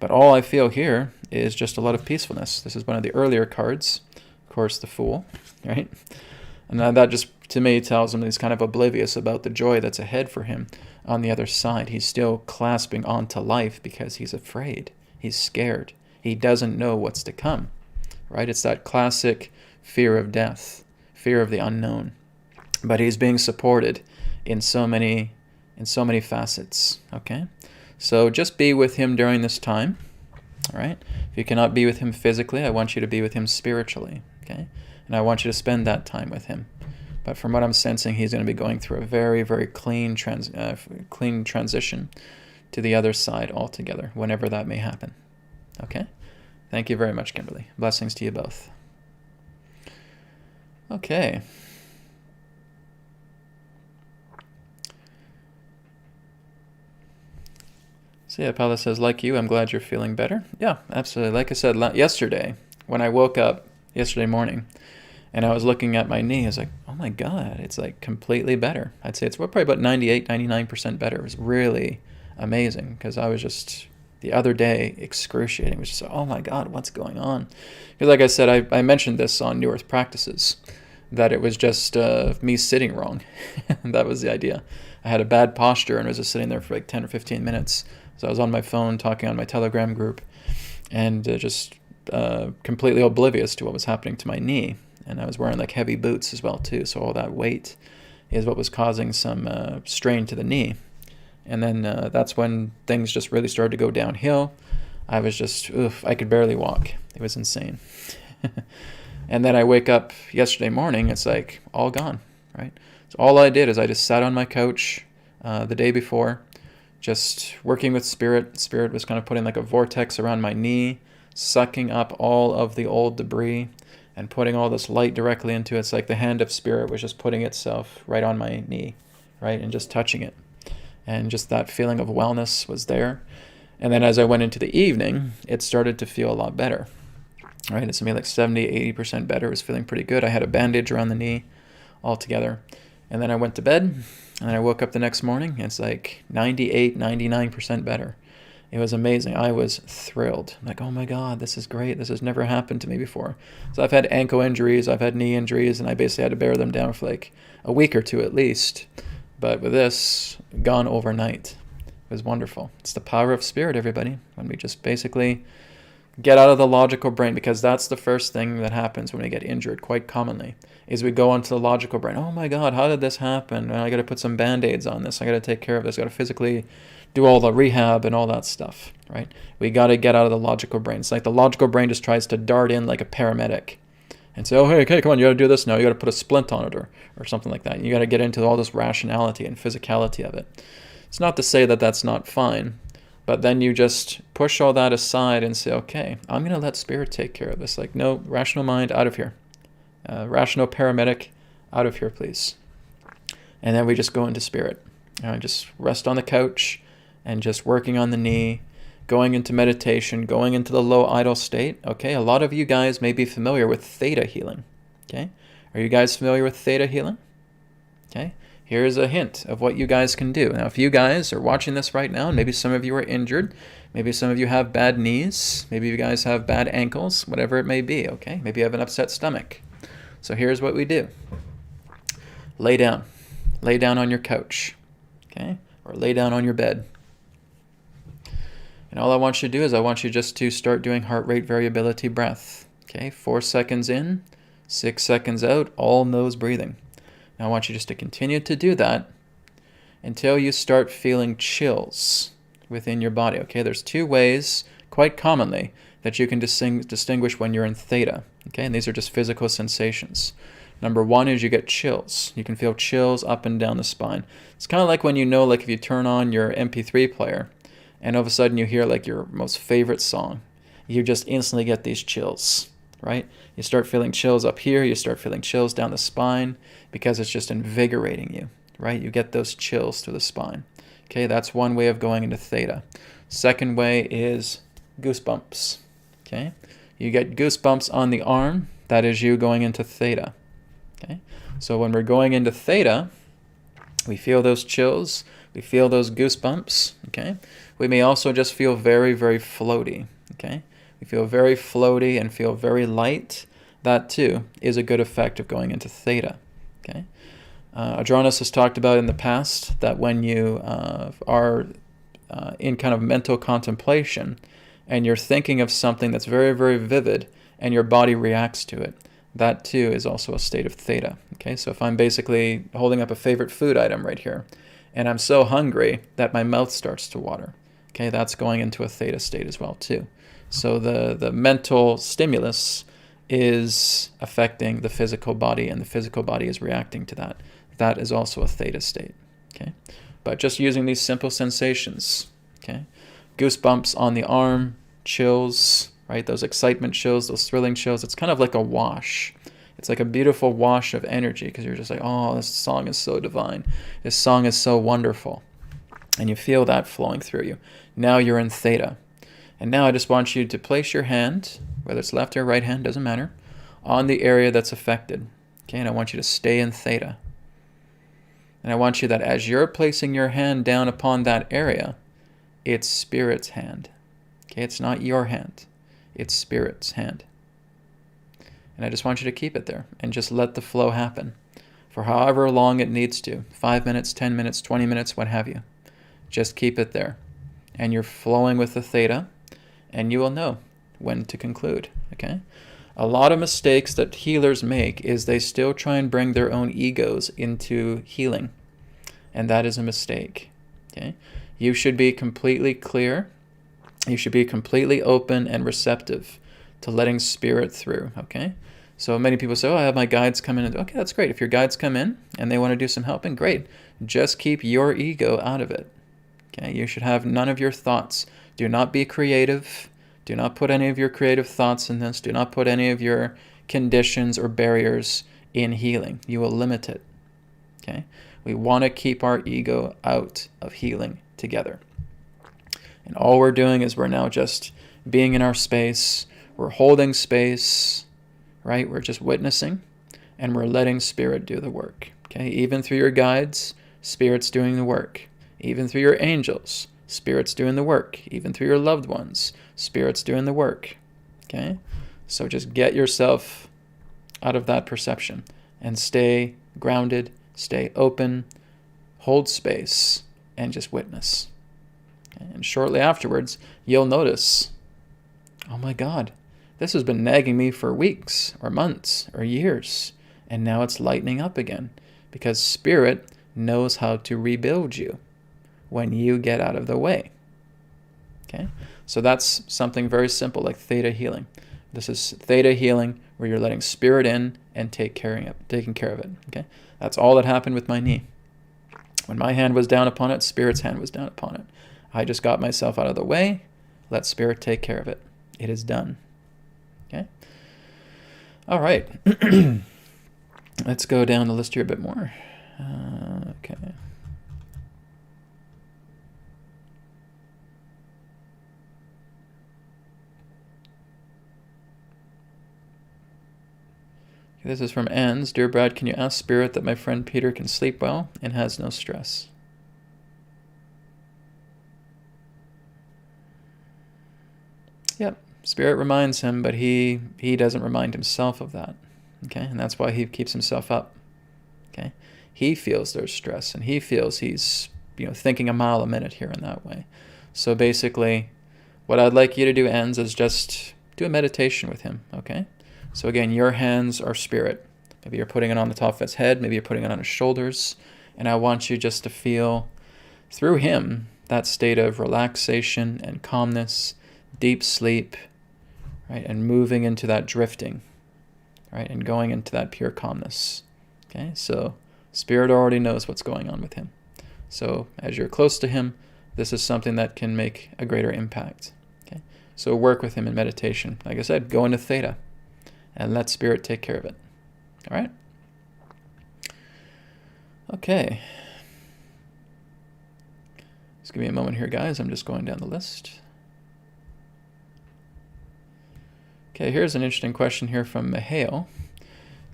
[SPEAKER 1] But all I feel here is just a lot of peacefulness. This is one of the earlier cards, of course, the Fool, right? And that just, to me, tells him that he's kind of oblivious about the joy that's ahead for him on the other side. He's still clasping onto life because he's afraid. He's scared. He doesn't know what's to come, right? It's that classic fear of death, fear of the unknown. But he's being supported in so many facets, okay? So just be with him during this time, all right? If you cannot be with him physically, I want you to be with him spiritually, okay? And I want you to spend that time with him. But from what I'm sensing, he's going to be going through a very, very clean transition to the other side altogether, whenever that may happen, okay? Thank you very much, Kimberly. Blessings to you both. Okay. Celia Pala says, like you, I'm glad you're feeling better. Yeah, absolutely. Like I said yesterday, when I woke up yesterday morning, and I was looking at my knee, I was like, oh my God, it's like completely better. I'd say it's probably about 98, 99% better. It was really amazing because I was just, the other day, excruciating. It was just, oh my God, what's going on? Because like I said, I mentioned this on New Earth Practices, that it was just me sitting wrong. That was the idea. I had a bad posture and was just sitting there for like 10 or 15 minutes. So I was on my phone talking on my Telegram group and just completely oblivious to what was happening to my knee. And I was wearing like heavy boots as well too. So all that weight is what was causing some strain to the knee. And then that's when things just really started to go downhill. I was just, I could barely walk. It was insane. And then I wake up yesterday morning, it's like all gone, right? So all I did is I just sat on my couch the day before, just working with Spirit. Spirit was kind of putting like a vortex around my knee, sucking up all of the old debris and putting all this light directly into it. It's like the hand of Spirit was just putting itself right on my knee, right, and just touching it. And just that feeling of wellness was there. And then as I went into the evening, it started to feel a lot better, right? It's maybe like 70, 80% better. It was feeling pretty good. I had a bandage around the knee altogether. And then I went to bed. And then I woke up the next morning, and it's like 98, 99% better. It was amazing. I was thrilled. I'm like, oh my God, this is great. This has never happened to me before. So I've had ankle injuries, I've had knee injuries, and I basically had to bear them down for like a week or two at least. But with this, gone overnight. It was wonderful. It's the power of Spirit, everybody. When we just basically get out of the logical brain, because that's the first thing that happens when we get injured quite commonly, is we go onto the logical brain. Oh my God, how did this happen? I got to put some Band-Aids on this. I got to take care of this. I got to physically do all the rehab and all that stuff, right? We got to get out of the logical brain. It's like the logical brain just tries to dart in like a paramedic and say, oh, hey, okay, come on, you got to do this now. You got to put a splint on it or something like that. You got to get into all this rationality and physicality of it. It's not to say that that's not fine, but then you just push all that aside and say, okay, I'm going to let Spirit take care of this. Like, no, rational mind, out of here. Rational paramedic, out of here, please. And then we just go into Spirit. Just rest on the couch and just working on the knee, going into meditation, going into the low idle state. Okay, a lot of you guys may be familiar with theta healing. Okay, are you guys familiar with theta healing? Okay, here's a hint of what you guys can do. Now, if you guys are watching this right now, and maybe some of you are injured, maybe some of you have bad knees, maybe you guys have bad ankles, whatever it may be, okay? Maybe you have an upset stomach. So here's what we do. Lay down. Lay down on your couch, okay? Or lay down on your bed. And all I want you to do is I want you just to start doing heart rate variability breath. Okay, 4 seconds in, 6 seconds out, all nose breathing. Now I want you just to continue to do that until you start feeling chills within your body. Okay, there's 2 ways, quite commonly, that you can distinguish when you're in theta. Okay, and these are just physical sensations. Number 1 is you get chills. You can feel chills up and down the spine. It's kind of like when like if you turn on your MP3 player and all of a sudden you hear like your most favorite song, you just instantly get these chills, right? You start feeling chills up here, you start feeling chills down the spine because it's just invigorating you, right? You get those chills through the spine. Okay, that's one way of going into theta. Second way is goosebumps. Okay, you get goosebumps on the arm. That is you going into theta. Okay, so when we're going into theta, we feel those chills, we feel those goosebumps. Okay, we may also just feel very, very floaty. Okay, we feel very floaty and feel very light. That too is a good effect of going into theta. Okay, Adronis has talked about in the past that when you are in kind of mental contemplation and you're thinking of something that's very, very vivid and your body reacts to it, that too is also a state of theta. Okay, so if I'm basically holding up a favorite food item right here and I'm so hungry that my mouth starts to water, okay, that's going into a theta state as well too. So the mental stimulus is affecting the physical body and the physical body is reacting to that. That is also a theta state. Okay, but just using these simple sensations, okay, goosebumps on the arm, chills, right? Those excitement chills, those thrilling chills. It's kind of like a wash. It's like a beautiful wash of energy because you're just like, oh, this song is so divine. This song is so wonderful. And you feel that flowing through you. Now you're in theta. And now I just want you to place your hand, whether it's left or right hand, doesn't matter, on the area that's affected. Okay, and I want you to stay in theta. And I want you that as you're placing your hand down upon that area, it's Spirit's hand. Okay, it's not your hand. It's Spirit's hand. And I just want you to keep it there and just let the flow happen for however long it needs to. 5 minutes, 10 minutes, 20 minutes, what have you. Just keep it there. And you're flowing with the theta, and you will know when to conclude. Okay? A lot of mistakes that healers make is they still try and bring their own egos into healing. And that is a mistake. Okay? You should be completely clear. You should be completely open and receptive to letting Spirit through. Okay? So many people say, oh, I have my guides come in. Okay, that's great. If your guides come in and they want to do some helping, great. Just keep your ego out of it. Okay? You should have none of your thoughts. Do not be creative. Do not put any of your creative thoughts in this. Do not put any of your conditions or barriers in healing. You will limit it. Okay? We want to keep our ego out of healing together. And all we're doing is we're now just being in our space. We're holding space, right? We're just witnessing, and we're letting Spirit do the work. Okay? Even through your guides, Spirit's doing the work. Even through your angels, Spirit's doing the work. Even through your loved ones, Spirit's doing the work. Okay? So just get yourself out of that perception and stay grounded, stay open, hold space, and just witness. Okay? And shortly afterwards, you'll notice, oh my God, this has been nagging me for weeks or months or years, and now it's lightening up again because Spirit knows how to rebuild you when you get out of the way. Okay? So that's something very simple like theta healing. This is theta healing where you're letting Spirit in and taking care of it. Okay? That's all that happened with my knee. When my hand was down upon it, Spirit's hand was down upon it. I just got myself out of the way, let Spirit take care of it. It is done. Okay? All right. Let's go down the list here a bit more. Okay. This is from Anne's. Dear Brad, can you ask Spirit that my friend Peter can sleep well and has no stress? Yep. Spirit reminds him, but he doesn't remind himself of that. Okay? And that's why he keeps himself up. Okay? He feels there's stress, and he feels he's thinking a mile a minute here and that way. So basically, What I'd like you to do, Enz, is just do a meditation with him, okay? So again, your hands are spirit. Maybe you're putting it on the top of his head, maybe you're putting it on his shoulders, and I want you just to feel through him that state of relaxation and calmness, deep sleep, right? And moving into that drifting, right? And going into that pure calmness, okay? So spirit already knows what's going on with him. So as you're close to him, this is something that can make a greater impact, okay? So work with him in meditation. Like I said, go into theta and let spirit take care of it, all right? Okay. Just give me a moment here, guys. I'm just going down the list. Okay, here's an interesting question here from Mihail.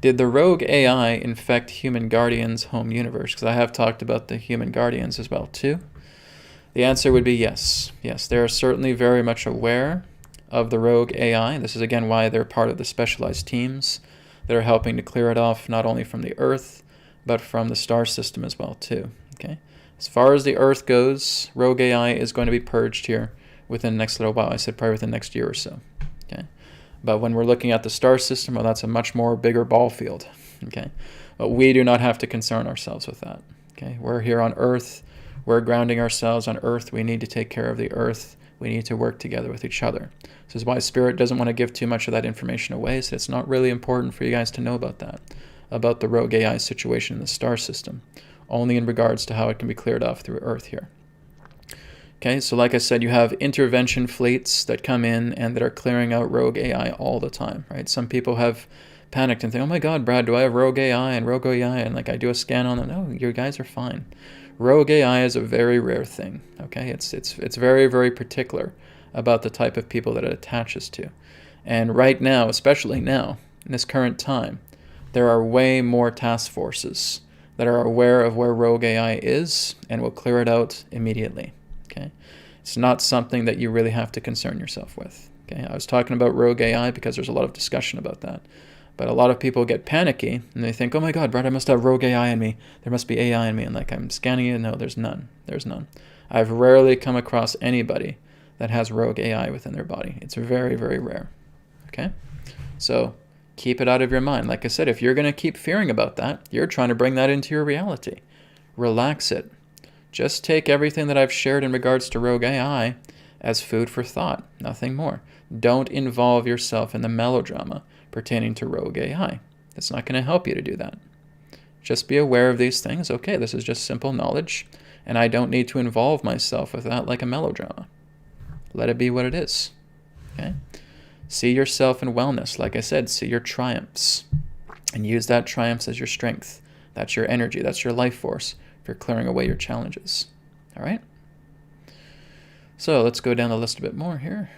[SPEAKER 1] Did the rogue AI infect human guardians' home universe? Because I have talked about the human guardians as well, too. The answer would be yes. Yes, they are certainly very much aware of the rogue AI. This is, again, why they're part of the specialized teams that are helping to clear it off, not only from the Earth, but from the star system as well, too. Okay. As far as the Earth goes, rogue AI is going to be purged here within the next little while. I said probably within the next year or so. Okay. But when we're looking at the star system, well, that's a much more bigger ball field. Okay. But we do not have to concern ourselves with that. Okay. We're here on Earth. We're grounding ourselves on Earth. We need to take care of the Earth. We need to work together with each other. This is why Spirit doesn't want to give too much of that information away. So it's not really important for you guys to know about that, about the rogue AI situation in the star system, only in regards to how it can be cleared off through Earth here. Okay, so like I said, you have intervention fleets that come in and that are clearing out rogue AI all the time, right? Some people have panicked and think, oh my God, Brad, do I have rogue AI? And like I do a scan on them. No, your guys are fine. Rogue AI is a very rare thing, okay? It's very, very particular about the type of people that it attaches to. And right now, especially now, in this current time, there are way more task forces that are aware of where rogue AI is and will clear it out immediately, okay? It's not something that you really have to concern yourself with, okay? I was talking about rogue AI because there's a lot of discussion about that. But a lot of people get panicky and they think, oh my God, Brad, I must have rogue AI in me. There must be AI in me. And like, I'm scanning it. No, there's none. There's none. I've rarely come across anybody that has rogue AI within their body. It's very, very rare. Okay? So keep it out of your mind. Like I said, if you're going to keep fearing about that, you're trying to bring that into your reality. Relax it. Just take everything that I've shared in regards to rogue AI as food for thought. Nothing more. Don't involve yourself in the melodrama pertaining to rogue AI. It's not going to help you to do that. Just be aware of these things. Okay, this is just simple knowledge, and I don't need to involve myself with that like a melodrama. Let it be what it is. Okay? See yourself in wellness. Like I said, see your triumphs, and use that triumphs as your strength. That's your energy. That's your life force for clearing away your challenges. All right? So let's go down the list a bit more here.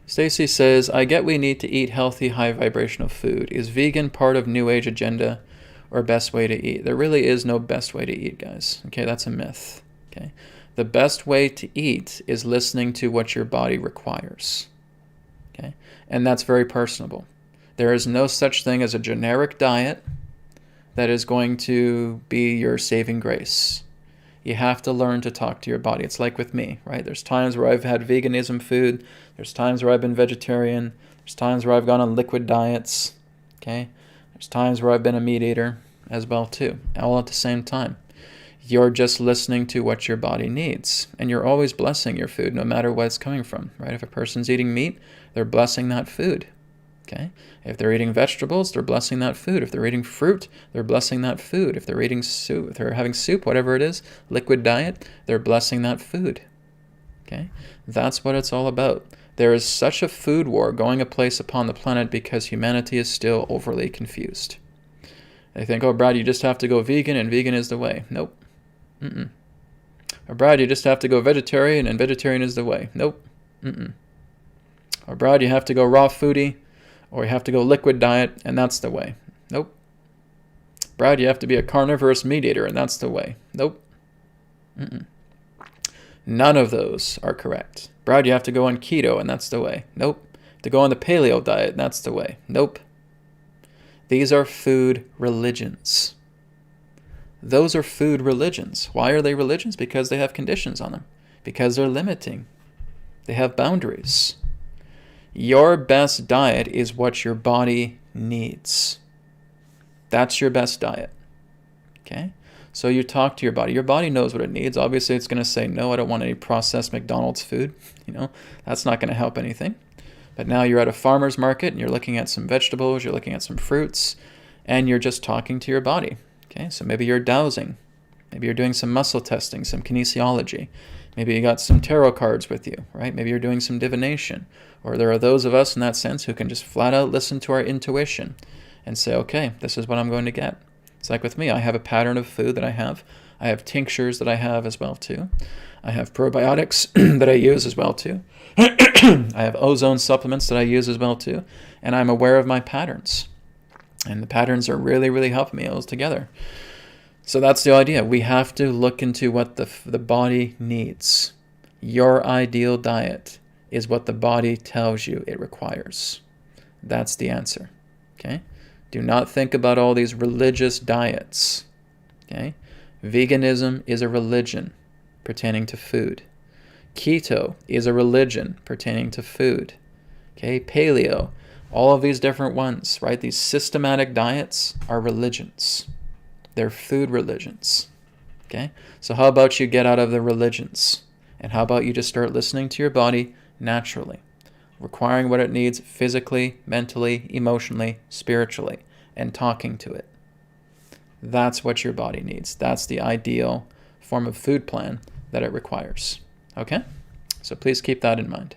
[SPEAKER 1] Stacy says, I get we need to eat healthy, high vibrational food. Is vegan part of New Age agenda or best way to eat? There really is no best way to eat, guys. Okay, that's a myth. Okay, the best way to eat is listening to what your body requires. Okay, and that's very personable. There is no such thing as a generic diet that is going to be your saving grace. You have to learn to talk to your body. It's like with me, right? There's times where I've had veganism food. There's times where I've been vegetarian. There's times where I've gone on liquid diets, okay? There's times where I've been a meat eater as well too, all at the same time. You're just listening to what your body needs, and you're always blessing your food no matter where it's coming from, right? If a person's eating meat, they're blessing that food, okay? If they're eating vegetables, they're blessing that food. If they're eating fruit, they're blessing that food. If they're eating soup, if they're having soup, whatever it is, liquid diet, they're blessing that food, okay? That's what it's all about. There is such a food war going place upon the planet because humanity is still overly confused. They think, oh, Brad, you just have to go vegan and vegan is the way. Nope. Mm-mm. Or Brad, you just have to go vegetarian and vegetarian is the way. Nope. Mm-mm. Or Brad, you have to go raw foodie or you have to go liquid diet and that's the way. Nope. Brad, you have to be a carnivorous meat eater and that's the way. Nope. Mm-mm. None of those are correct. Brad, you have to go on keto and that's the way. Nope. To go on the paleo diet and that's the way. Nope. These are food religions. Those are food religions. Why are they religions? Because they have conditions on them. Because they're limiting. They have boundaries. Your best diet is what your body needs. That's your best diet. Okay? So you talk to your body. Your body knows what it needs. Obviously, it's going to say, no, I don't want any processed McDonald's food. That's not going to help anything. But now you're at a farmer's market and you're looking at some vegetables, you're looking at some fruits, and you're just talking to your body. Okay? So maybe you're dowsing. Maybe you're doing some muscle testing, some kinesiology. Maybe you got some tarot cards with you, right? Maybe you're doing some divination. Or there are those of us in that sense who can just flat out listen to our intuition and say, okay, this is what I'm going to get. It's like with me. I have a pattern of food that I have. I have tinctures that I have as well too. I have probiotics that I use as well too. I have ozone supplements that I use as well too. And I'm aware of my patterns. And the patterns are really, really helping me all together. So that's the idea. We have to look into what the body needs. Your ideal diet is what the body tells you it requires. That's the answer. Okay? Do not think about all these religious diets. Okay? Veganism is a religion pertaining to food. Keto is a religion pertaining to food. Okay? Paleo, all of these different ones, right? These systematic diets are religions. They're food religions. Okay? So how about you get out of the religions? And how about you just start listening to your body naturally, requiring what it needs physically, mentally, emotionally, spiritually, and talking to it. That's what your body needs. That's the ideal form of food plan that it requires. Okay? So please keep that in mind.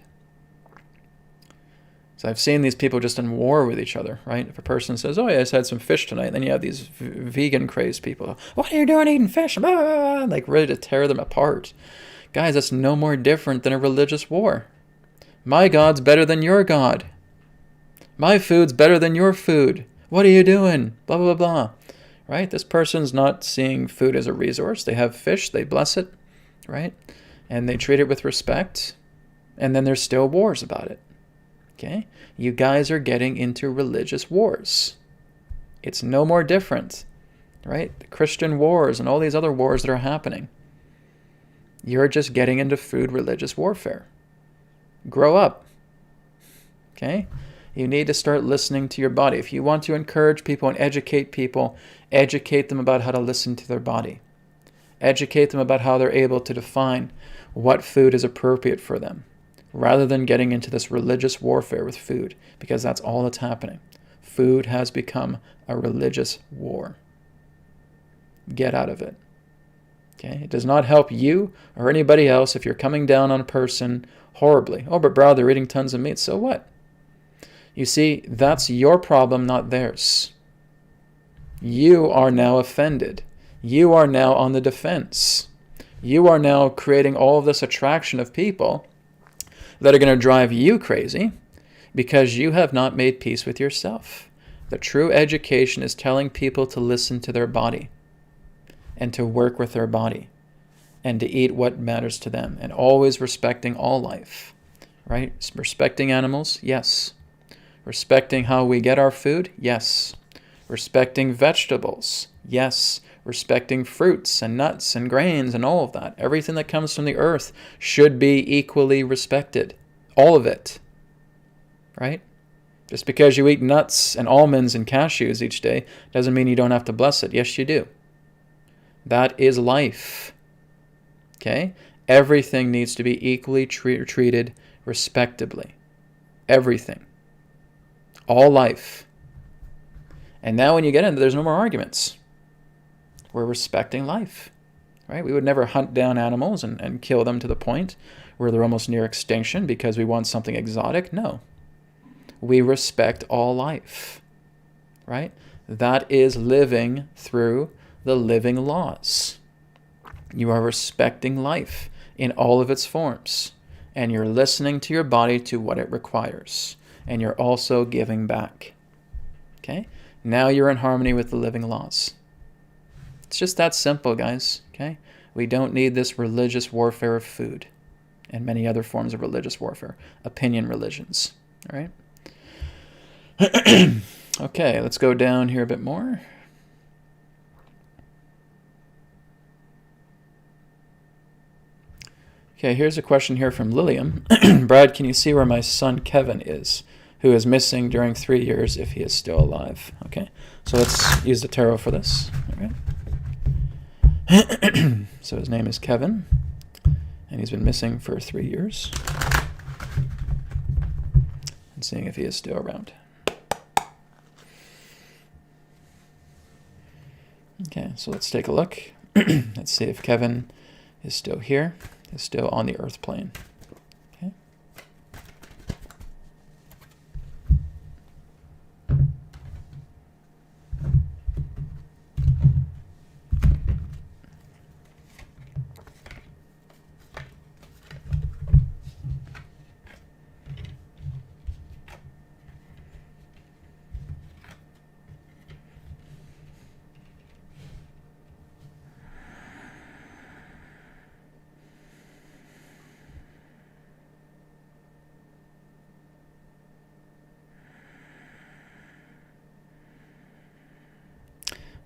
[SPEAKER 1] So I've seen these people just in war with each other, right? If a person says, oh, yeah, I just had some fish tonight, and then you have these vegan crazed people. What are you doing eating fish? Blah, blah, blah, like ready to tear them apart. Guys, that's no more different than a religious war. My God's better than your God. My food's better than your food. What are you doing? Blah, blah, blah. Right? This person's not seeing food as a resource. They have fish. They bless it. Right? And they treat it with respect. And then there's still wars about it. Okay? You guys are getting into religious wars. It's no more different. Right? The Christian wars and all these other wars that are happening. You're just getting into food religious warfare. Grow up. Okay? You need to start listening to your body. If you want to encourage people and educate people, educate them about how to listen to their body. Educate them about how they're able to define what food is appropriate for them, rather than getting into this religious warfare with food, because that's all that's happening. Food has become a religious war. Get out of it. Okay? It does not help you or anybody else if you're coming down on a person horribly. Oh, but bro, they're eating tons of meat. So what? You see, that's your problem, not theirs. You are now offended. You are now on the defense. You are now creating all of this attraction of people that are going to drive you crazy because you have not made peace with yourself. The true education is telling people to listen to their body and to work with their body and to eat what matters to them, and always respecting all life, right? Respecting animals, yes. Respecting how we get our food, yes. Respecting vegetables, yes. Respecting fruits and nuts and grains and all of that. Everything that comes from the earth should be equally respected. All of it, right? Just because you eat nuts and almonds and cashews each day doesn't mean you don't have to bless it. Yes, you do. That is life. Okay? Everything needs to be equally treated respectably. Everything. All life. And now when you get into there's no more arguments. We're respecting life. Right? We would never hunt down animals and kill them to the point where they're almost near extinction because we want something exotic. No. We respect all life. Right? That is living through the living laws. You are respecting life in all of its forms, and you're listening to your body to what it requires, and you're also giving back. Okay? Now you're in harmony with the living laws. It's just that simple, guys. Okay? We don't need this religious warfare of food and many other forms of religious warfare, opinion religions. All right? Okay, let's go down here a bit more. Okay, here's a question here from Lillian. Brad, can you see where my son Kevin is, who is missing during 3 years if he is still alive? Okay, so let's use the tarot for this. All right. So his name is Kevin, and he's been missing for 3 years. And seeing if he is still around. Okay, so let's take a look. Let's see if Kevin is still here, is still on the earth plane. Okay.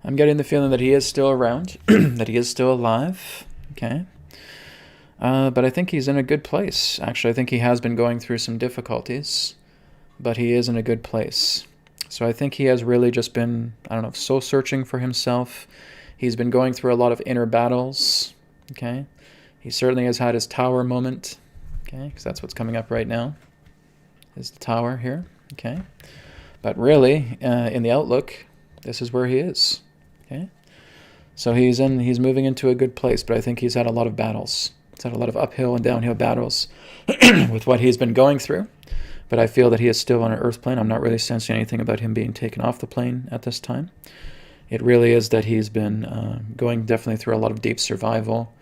[SPEAKER 1] I'm getting the feeling that he is still around, that he is still alive, okay? But I think he's in a good place. Actually, I think he has been going through some difficulties, but he is in a good place. So I think he has really just been, I don't know, soul searching for himself. He's been going through a lot of inner battles, okay? He certainly has had his tower moment, okay? Because that's what's coming up right now, is the tower here, okay? But really, in the outlook, this is where he is. Okay, so he's moving into a good place, but I think he's had a lot of battles. He's had a lot of uphill and downhill battles with what he's been going through. But I feel that he is still on an earth plane. I'm not really sensing anything about him being taken off the plane at this time. It really is that he's been going definitely through a lot of deep survival,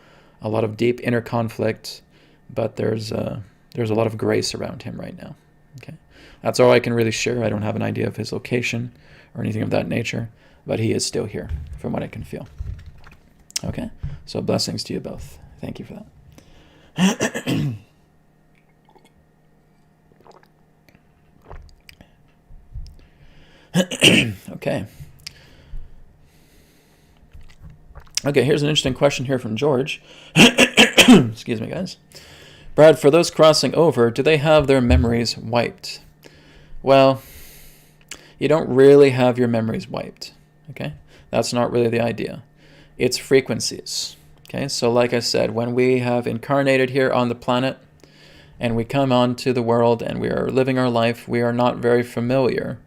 [SPEAKER 1] a lot of deep inner conflict, but there's a lot of grace around him right now. Okay, that's all I can really share. I don't have an idea of his location or anything of that nature. But he is still here, from what I can feel. Okay? So blessings to you both. Thank you for that. Okay. Okay, here's an interesting question here from George. Excuse me, guys. Brad, for those crossing over, do they have their memories wiped? Well, you don't really have your memories wiped. Okay, that's not really the idea. It's frequencies. Okay, so like I said, when we have incarnated here on the planet and we come onto the world and we are living our life, we are not very familiar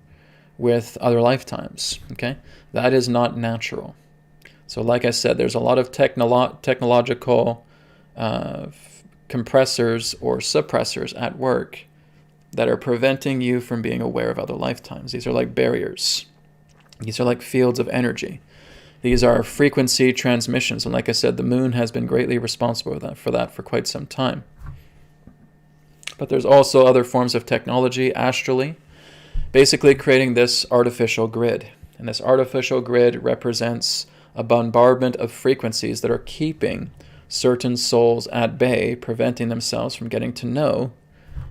[SPEAKER 1] with other lifetimes. Okay, that is not natural. So like I said, there's a lot of technological compressors or suppressors at work that are preventing you from being aware of other lifetimes. These are like barriers. These are like fields of energy. These are frequency transmissions. And like I said, the moon has been greatly responsible for that for quite some time. But there's also other forms of technology, astrally, basically creating this artificial grid. And this artificial grid represents a bombardment of frequencies that are keeping certain souls at bay, preventing themselves from getting to know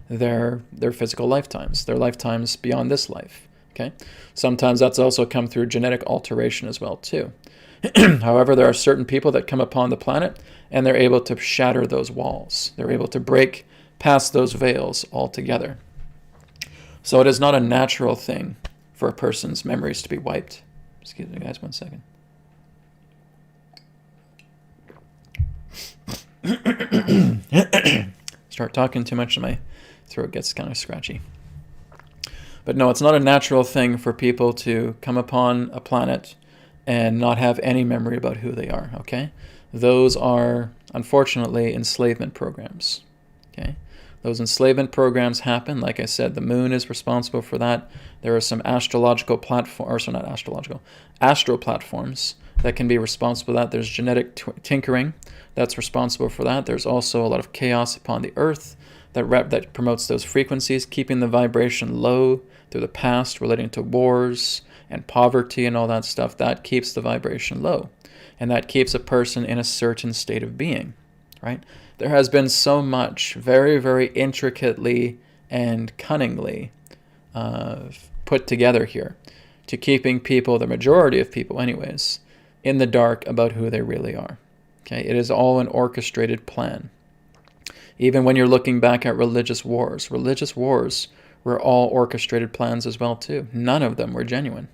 [SPEAKER 1] their physical lifetimes, their lifetimes beyond this life. Okay? Sometimes that's also come through genetic alteration as well too. However, there are certain people that come upon the planet and they're able to shatter those walls. They're able to break past those veils altogether. So it is not a natural thing for a person's memories to be wiped. Excuse me, guys, 1 second. Start talking too much and my throat gets kind of scratchy. But no, it's not a natural thing for people to come upon a planet and not have any memory about who they are, okay? Those are, unfortunately, enslavement programs, okay? Those enslavement programs happen. Like I said, the moon is responsible for that. There are some astro platforms that can be responsible for that. There's genetic tinkering that's responsible for that. There's also a lot of chaos upon the earth that promotes those frequencies, keeping the vibration low through the past, relating to wars and poverty and all that stuff. That keeps the vibration low, and that keeps a person in a certain state of being, right? There has been so much very, very intricately and cunningly put together here to keeping people, the majority of people anyways, in the dark about who they really are. Okay, it is all an orchestrated plan. Even when you're looking back at religious wars were all orchestrated plans as well too. None of them were genuine.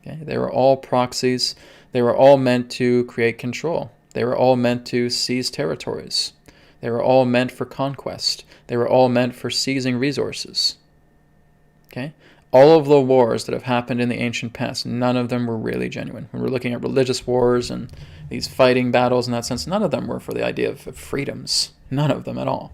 [SPEAKER 1] Okay? They were all proxies. They were all meant to create control. They were all meant to seize territories. They were all meant for conquest. They were all meant for seizing resources. Okay? All of the wars that have happened in the ancient past, none of them were really genuine. When we're looking at religious wars and these fighting battles in that sense, none of them were for the idea of freedoms. None of them at all.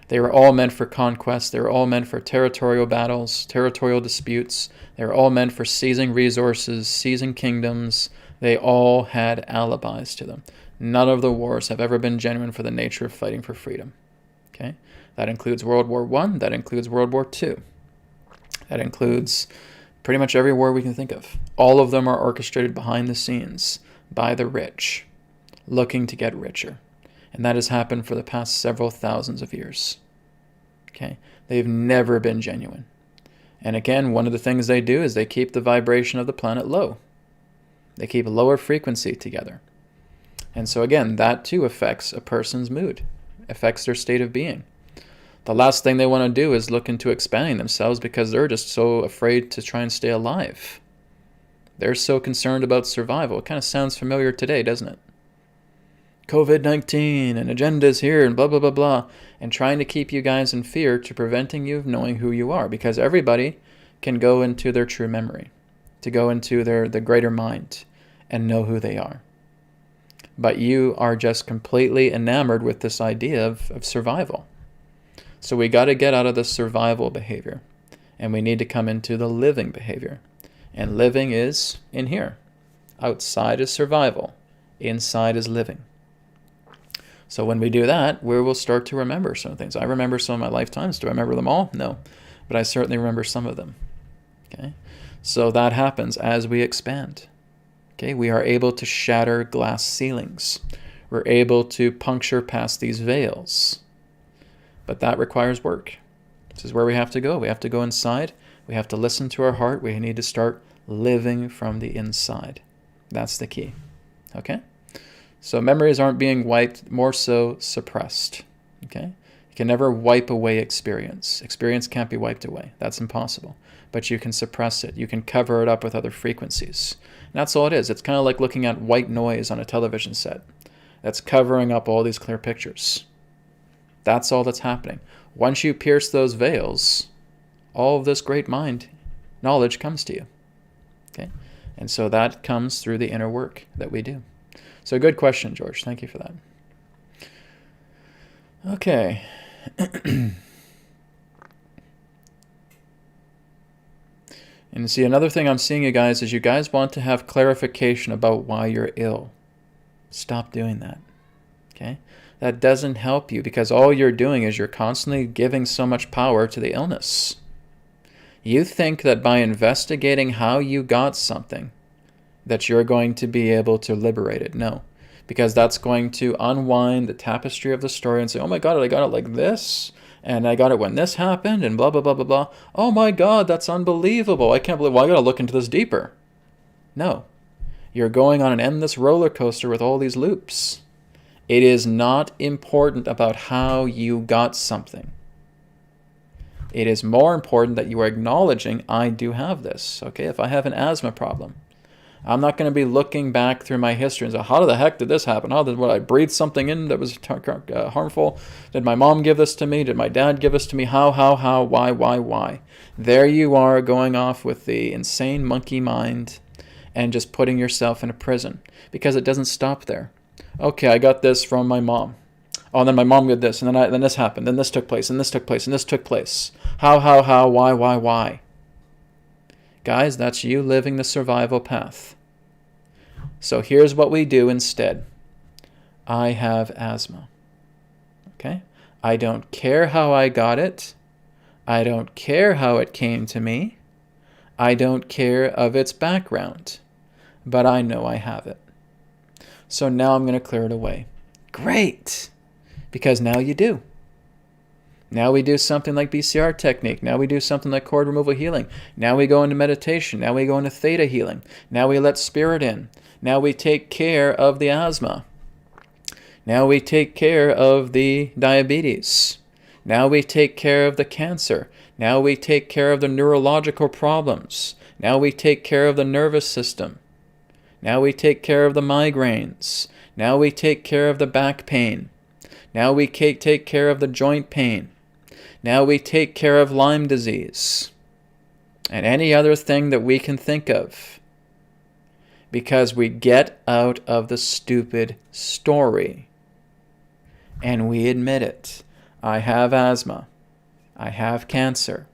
[SPEAKER 1] They were all meant for conquest. They were all meant for territorial battles, territorial disputes. They were all meant for seizing resources, seizing kingdoms. They all had alibis to them. None of the wars have ever been genuine for the nature of fighting for freedom. Okay? That includes World War I. That includes World War II. That includes pretty much every war we can think of. All of them are orchestrated behind the scenes by the rich, looking to get richer. And that has happened for the past several thousands of years. Okay? They've never been genuine. And again, one of the things they do is they keep the vibration of the planet low. They keep a lower frequency together. And so again, that too affects a person's mood, affects their state of being. The last thing they want to do is look into expanding themselves because they're just so afraid to try and stay alive. They're so concerned about survival. It kind of sounds familiar today, doesn't it? COVID-19 and agendas here and blah, blah, blah, blah. And trying to keep you guys in fear to preventing you of knowing who you are. Because everybody can go into their true memory, to go into the greater mind and know who they are. But you are just completely enamored with this idea of survival. So we got to get out of the survival behavior. And we need to come into the living behavior. And living is in here. Outside is survival. Inside is living. So when we do that, we will start to remember some things. I remember some of my lifetimes. Do I remember them all? No. But I certainly remember some of them. Okay? So that happens as we expand. Okay? We are able to shatter glass ceilings. We're able to puncture past these veils. But that requires work. This is where we have to go. We have to go inside. We have to listen to our heart. We need to start living from the inside. That's the key. Okay? So memories aren't being wiped, more so suppressed. Okay? You can never wipe away experience. Experience can't be wiped away. That's impossible. But you can suppress it. You can cover it up with other frequencies. And that's all it is. It's kind of like looking at white noise on a television set. That's covering up all these clear pictures. That's all that's happening. Once you pierce those veils, all of this great mind knowledge comes to you. Okay? And so that comes through the inner work that we do. So good question, George. Thank you for that. Okay. And see, another thing I'm seeing, you guys, is you guys want to have clarification about why you're ill. Stop doing that. Okay? That doesn't help you because all you're doing is you're constantly giving so much power to the illness. You think that by investigating how you got something, that you're going to be able to liberate it. No, because that's going to unwind the tapestry of the story and say, oh my God, I got it like this, and I got it when this happened, and blah, blah, blah, blah, blah. Oh my God, that's unbelievable. I can't believe, well, I got to look into this deeper. No, you're going on an endless roller coaster with all these loops. It is not important about how you got something. It is more important that you are acknowledging, I do have this. Okay, if I have an asthma problem, I'm not going to be looking back through my history and say, how the heck did this happen? How did I breathe something in that was harmful? Did my mom give this to me? Did my dad give this to me? How, why? There you are going off with the insane monkey mind and just putting yourself in a prison because it doesn't stop there. Okay, I got this from my mom. Oh, and then my mom did this, and then this happened, then this took place, and this took place, and this took place. How, why? Guys, that's you living the survival path. So here's what we do instead. I have asthma. Okay? I don't care how I got it. I don't care how it came to me. I don't care of its background. But I know I have it. So now I'm going to clear it away. Great! Because now you do. Now we do something like BCR technique. Now we do something like cord removal healing. Now we go into meditation. Now we go into theta healing. Now we let spirit in. Now we take care of the asthma. Now we take care of the diabetes. Now we take care of the cancer. Now we take care of the neurological problems. Now we take care of the nervous system. Now we take care of the migraines. Now we take care of the back pain. Now we take care of the joint pain. Now we take care of Lyme disease and any other thing that we can think of, because we get out of the stupid story and we admit it. I have asthma. I have cancer.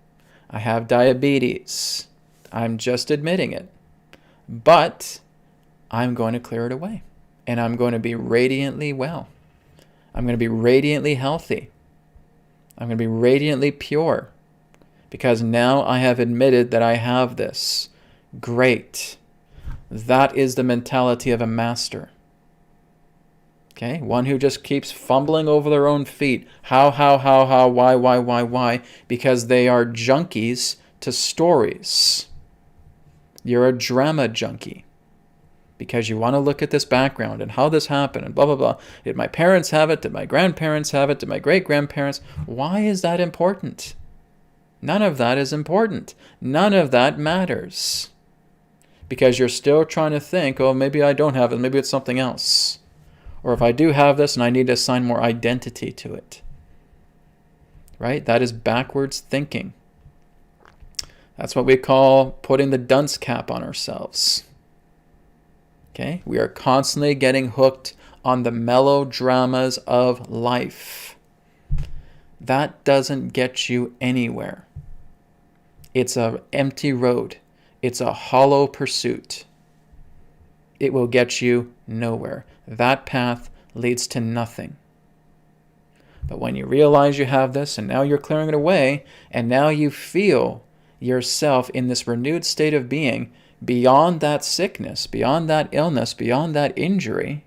[SPEAKER 1] I have diabetes. I'm just admitting it. But I'm going to clear it away. And I'm going to be radiantly well. I'm going to be radiantly healthy. I'm going to be radiantly pure. Because now I have admitted that I have this. Great. That is the mentality of a master. Okay? One who just keeps fumbling over their own feet. How, why? Because they are junkies to stories. You're a drama junkie. Because you want to look at this background and how this happened and blah, blah, blah. Did my parents have it? Did my grandparents have it? Did my great-grandparents? Why is that important? None of that is important. None of that matters. Because you're still trying to think, oh, maybe I don't have it. Maybe it's something else. Or if I do have this and I need to assign more identity to it. Right? That is backwards thinking. That's what we call putting the dunce cap on ourselves. Okay? We are constantly getting hooked on the melodramas of life. That doesn't get you anywhere. It's an empty road. It's a hollow pursuit. It will get you nowhere. That path leads to nothing. But when you realize you have this, and now you're clearing it away, and now you feel yourself in this renewed state of being, beyond that sickness, beyond that illness, beyond that injury,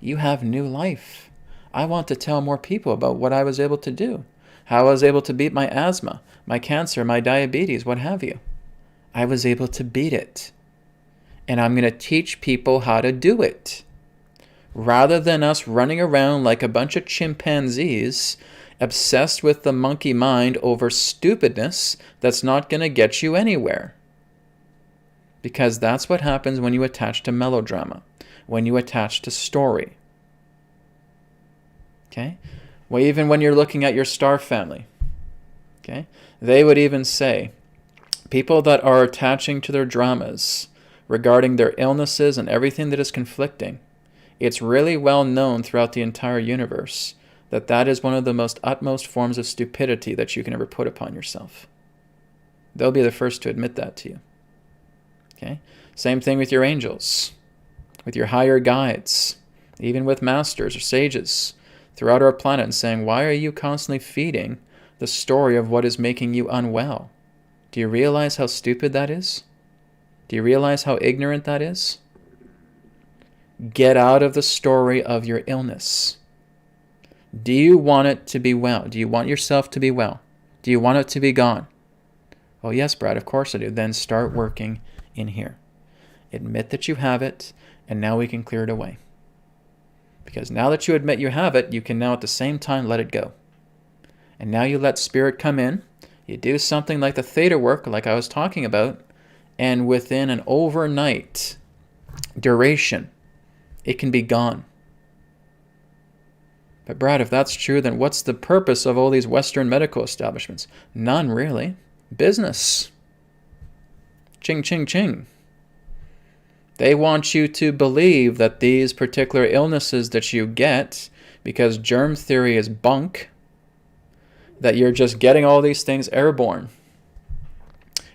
[SPEAKER 1] you have new life. I want to tell more people about what I was able to do, how I was able to beat my asthma, my cancer, my diabetes, what have you. I was able to beat it. And I'm going to teach people how to do it. Rather than us running around like a bunch of chimpanzees, obsessed with the monkey mind over stupidness that's not going to get you anywhere. Because that's what happens when you attach to melodrama, when you attach to story. Okay? Well, even when you're looking at your star family, okay, they would even say, people that are attaching to their dramas regarding their illnesses and everything that is conflicting, it's really well known throughout the entire universe that that is one of the most utmost forms of stupidity that you can ever put upon yourself. They'll be the first to admit that to you. Okay? Same thing with your angels, with your higher guides, even with masters or sages throughout our planet, and saying, why are you constantly feeding the story of what is making you unwell? Do you realize how stupid that is? Do you realize how ignorant that is? Get out of the story of your illness. Do you want it to be well? Do you want yourself to be well? Do you want it to be gone? Oh yes, Brad, of course I do. Then start working in here. Admit that you have it, and now we can clear it away. Because now that you admit you have it, you can now at the same time let it go. And now you let spirit come in. You do something like the theta work, like I was talking about, and within an overnight duration, it can be gone. But Brad, if that's true, then what's the purpose of all these Western medical establishments? None, really. Business. Ching, ching, ching. They want you to believe that these particular illnesses that you get, because germ theory is bunk, that you're just getting all these things airborne.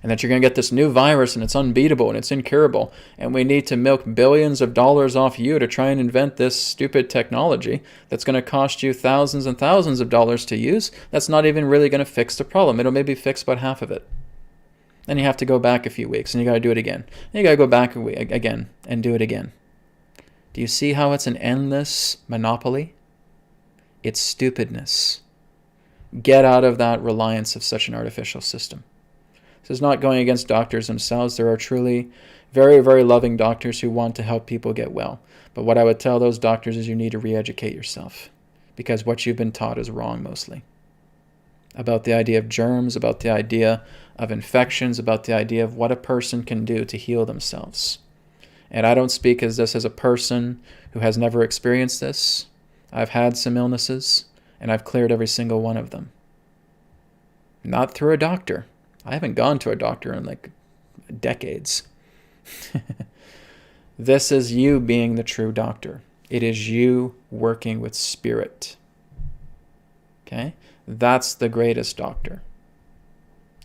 [SPEAKER 1] And that you're going to get this new virus and it's unbeatable and it's incurable. And we need to milk billions of dollars off you to try and invent this stupid technology that's going to cost you thousands and thousands of dollars to use. That's not even really going to fix the problem. It'll maybe fix about half of it. Then you have to go back a few weeks and you got to do it again. And you got to go back again and do it again. Do you see how it's an endless monopoly? It's stupidness. Get out of that reliance of such an artificial system. This is not going against doctors themselves. There are truly very, very loving doctors who want to help people get well. But what I would tell those doctors is you need to re-educate yourself, because what you've been taught is wrong mostly. About the idea of germs, about the idea of infections, about the idea of what a person can do to heal themselves. And I don't speak as this as a person who has never experienced this. I've had some illnesses, and I've cleared every single one of them. Not through a doctor. I haven't gone to a doctor in like decades. This is you being the true doctor. It is you working with spirit. Okay? That's the greatest doctor.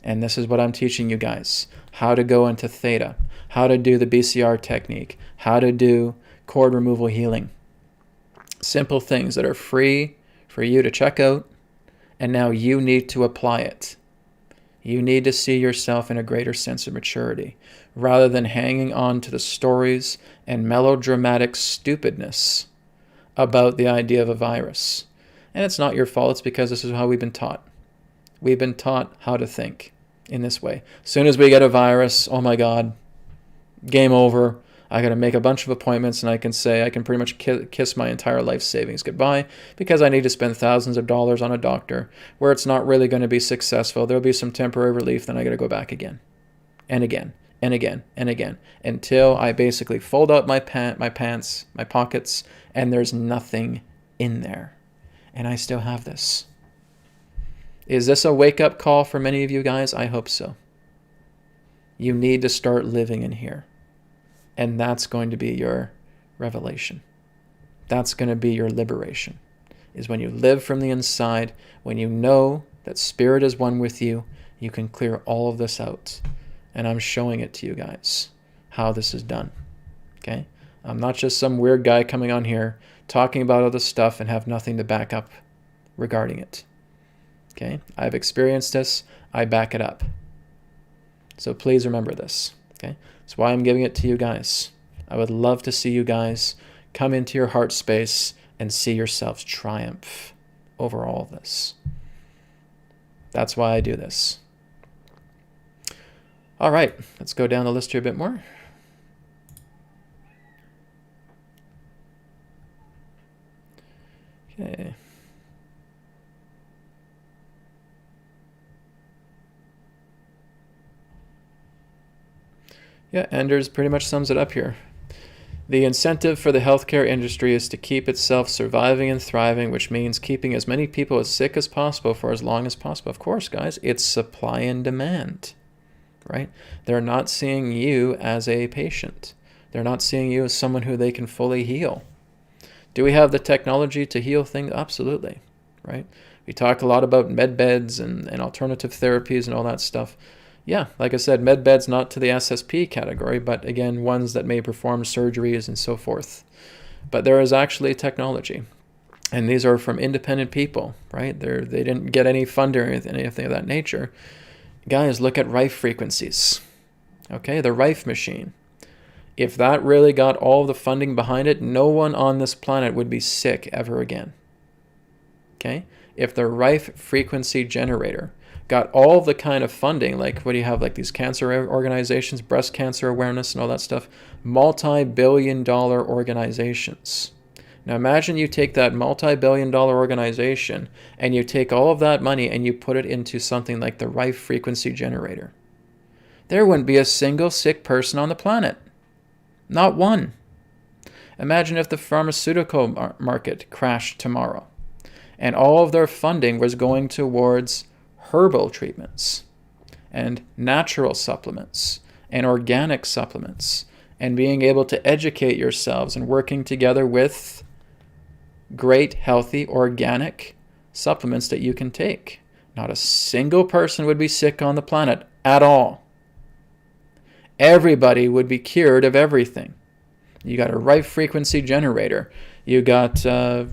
[SPEAKER 1] And this is what I'm teaching you guys. How to go into theta. How to do the BCR technique. How to do cord removal healing. Simple things that are free for you to check out. And now you need to apply it. You need to see yourself in a greater sense of maturity, rather than hanging on to the stories and melodramatic stupidness about the idea of a virus. And it's not your fault. It's because this is how we've been taught. We've been taught how to think in this way. As soon as we get a virus, oh my God, game over. I got to make a bunch of appointments, and I can say I can pretty much kiss my entire life savings goodbye, because I need to spend thousands of dollars on a doctor where it's not really going to be successful. There'll be some temporary relief, then I got to go back again and again and again and again until I basically fold out my pants, my pockets, and there's nothing in there. And I still have this. Is this a wake-up call for many of you guys? I hope so. You need to start living in here. And that's going to be your revelation. That's going to be your liberation. Is when you live from the inside, when you know that spirit is one with you, you can clear all of this out. And I'm showing it to you guys, how this is done. Okay? I'm not just some weird guy coming on here talking about all this stuff and have nothing to back up regarding it. Okay? I've experienced this. I back it up. So please remember this. Okay? That's why I'm giving it to you guys. I would love to see you guys come into your heart space and see yourselves triumph over all of this. That's why I do this. All right, let's go down the list here a bit more. Okay. Yeah, Anders pretty much sums it up here. The incentive for the healthcare industry is to keep itself surviving and thriving, which means keeping as many people as sick as possible for as long as possible. Of course, guys, it's supply and demand, right? They're not seeing you as a patient. They're not seeing you as someone who they can fully heal. Do we have the technology to heal things? Absolutely, right? We talk a lot about med beds and alternative therapies and all that stuff. Yeah, like I said, med beds not to the SSP category, but again, ones that may perform surgeries and so forth. But there is actually technology. And these are from independent people, right? They didn't get any funding or anything of that nature. Guys, look at Rife frequencies. Okay, the Rife machine. If that really got all the funding behind it, no one on this planet would be sick ever again. Okay? If the Rife frequency generator got all the kind of funding, like what do you have, like these cancer organizations, breast cancer awareness and all that stuff, multi-billion-dollar organizations. Now imagine you take that multi-billion-dollar organization and you take all of that money and you put it into something like the Rife frequency generator. There wouldn't be a single sick person on the planet. Not one. Imagine if the pharmaceutical market crashed tomorrow and all of their funding was going towards herbal treatments and natural supplements and organic supplements and being able to educate yourselves and working together with great, healthy, organic supplements that you can take. Not a single person would be sick on the planet at all. Everybody would be cured of everything. You got a Rife frequency generator. You got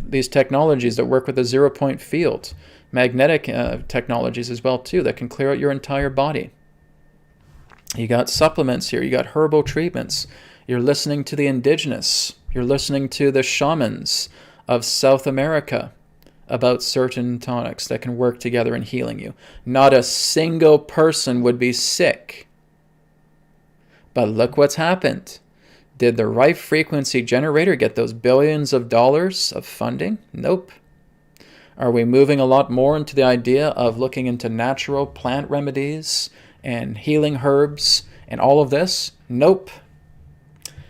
[SPEAKER 1] these technologies that work with a zero-point field. Magnetic technologies as well too that can clear out your entire body. You got supplements here. You got herbal treatments. You're listening to the indigenous. You're listening to the shamans of South America, about certain tonics that can work together in healing you. Not a single person would be sick. But look what's happened. Did the right frequency generator get those billions of dollars of funding? Nope. Are we moving a lot more into the idea of looking into natural plant remedies and healing herbs and all of this? Nope.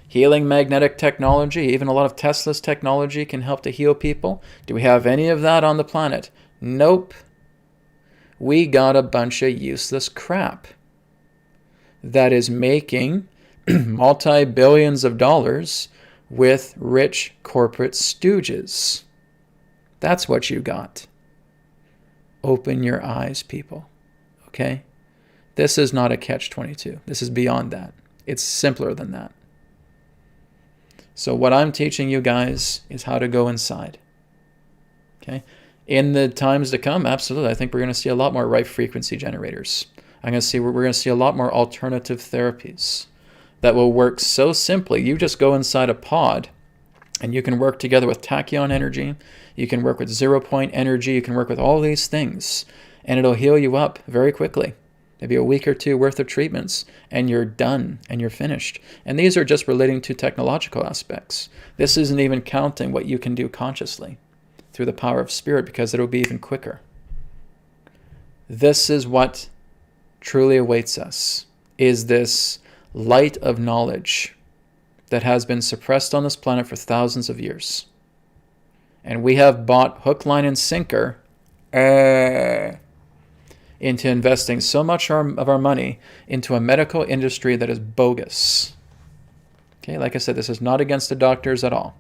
[SPEAKER 1] Healing magnetic technology, even a lot of Tesla's technology can help to heal people. Do we have any of that on the planet? Nope. We got a bunch of useless crap that is making multi-billions of dollars with rich corporate stooges. That's what you got. Open your eyes, people. Okay? This is not a catch-22. This is beyond that. It's simpler than that. So what I'm teaching you guys is how to go inside. Okay? In the times to come, absolutely, I think we're going to see a lot more right frequency generators. We're going to see a lot more alternative therapies that will work so simply. You just go inside a pod and you can work together with tachyon energy. You can work with 0-point energy. You can work with all these things and it'll heal you up very quickly. Maybe a week or two worth of treatments and you're done and you're finished. And these are just relating to technological aspects. This isn't even counting what you can do consciously through the power of spirit, because it'll be even quicker. This is what truly awaits us, is this light of knowledge that has been suppressed on this planet for thousands of years. And we have bought hook, line, and sinker into investing so much of our money into a medical industry that is bogus. Okay, like I said, this is not against the doctors at all,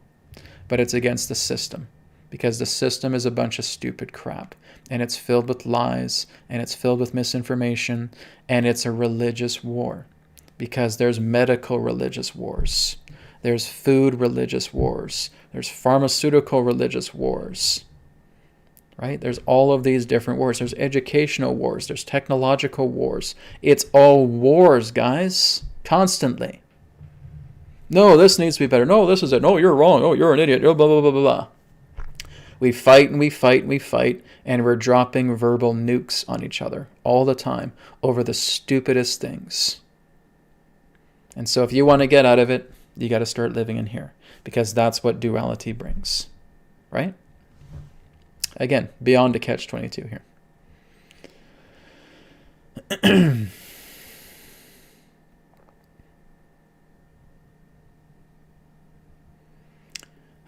[SPEAKER 1] but it's against the system, because the system is a bunch of stupid crap, and it's filled with lies, and it's filled with misinformation, and it's a religious war, because there's medical religious wars, there's food religious wars, there's pharmaceutical religious wars. Right? There's all of these different wars. There's educational wars. There's technological wars. It's all wars, guys. Constantly. No, this needs to be better. No, this is it. No, you're wrong. Oh, you're an idiot. Oh, blah, blah, blah, blah, blah. We fight and we fight and we fight, and we're dropping verbal nukes on each other all the time over the stupidest things. And so if you want to get out of it, you got to start living in here, because that's what duality brings. Right? Again, beyond a catch-22 here.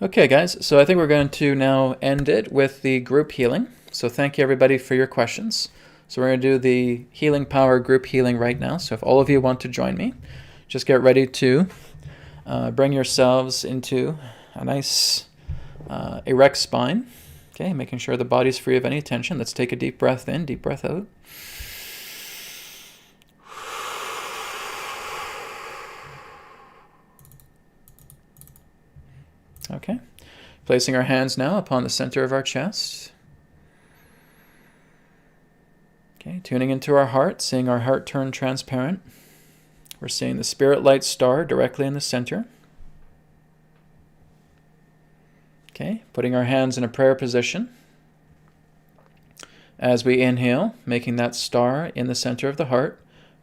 [SPEAKER 1] Okay, guys, so I think we're going to now end it with the group healing. So thank you, everybody, for your questions. So we're going to do the healing power group healing right now. So if all of you want to join me, just get ready to bring yourselves into a nice erect spine. Okay, making sure the body's free of any tension. Let's take a deep breath in, deep breath out. Okay, placing our hands now upon the center of our chest. Okay, tuning into our heart, seeing our heart turn transparent. We're seeing the spirit light star directly in the center. Okay, putting our hands in a prayer position. As we inhale, making that star in the center of the heart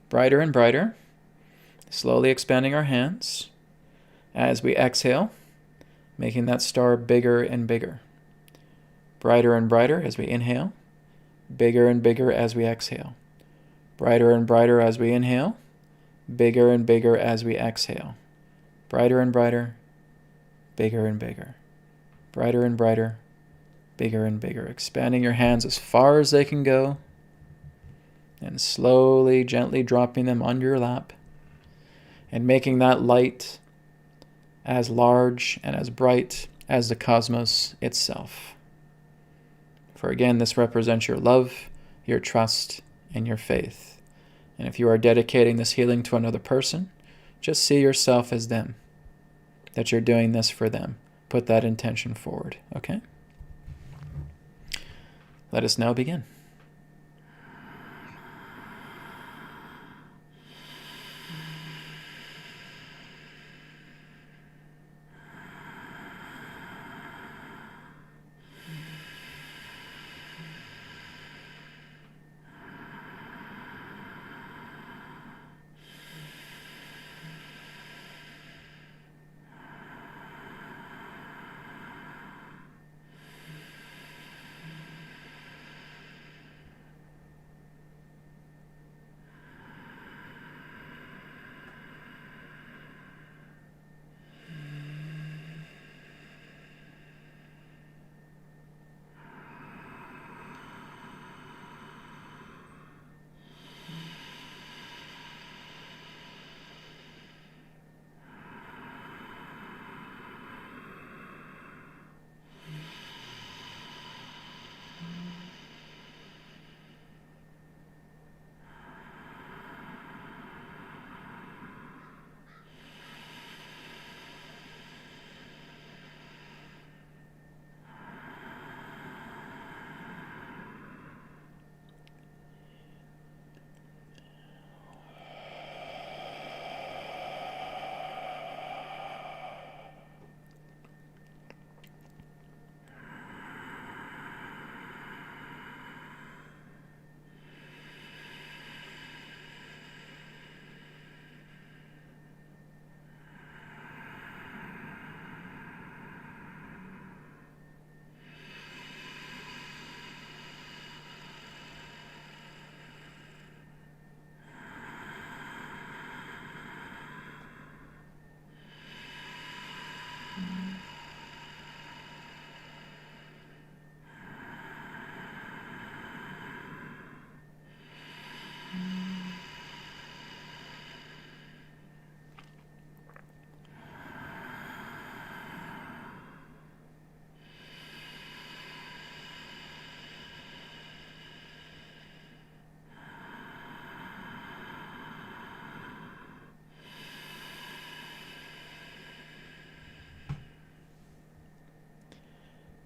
[SPEAKER 1] brighter and brighter, slowly expanding our hands. As we exhale, making that star bigger and bigger, brighter and brighter as we inhale, bigger and bigger as we exhale, brighter and brighter as we inhale, bigger and bigger as we exhale, brighter and brighter, bigger and bigger. Brighter and brighter, bigger and bigger. Expanding your hands as far as they can go, and slowly, gently dropping them on your lap, and making that light as large and as bright as the cosmos itself. For again, this represents your love, your trust, and your faith. And if you are dedicating this healing to another person, just see yourself as them, that you're doing this for them. Put that intention forward, okay? Let us now begin.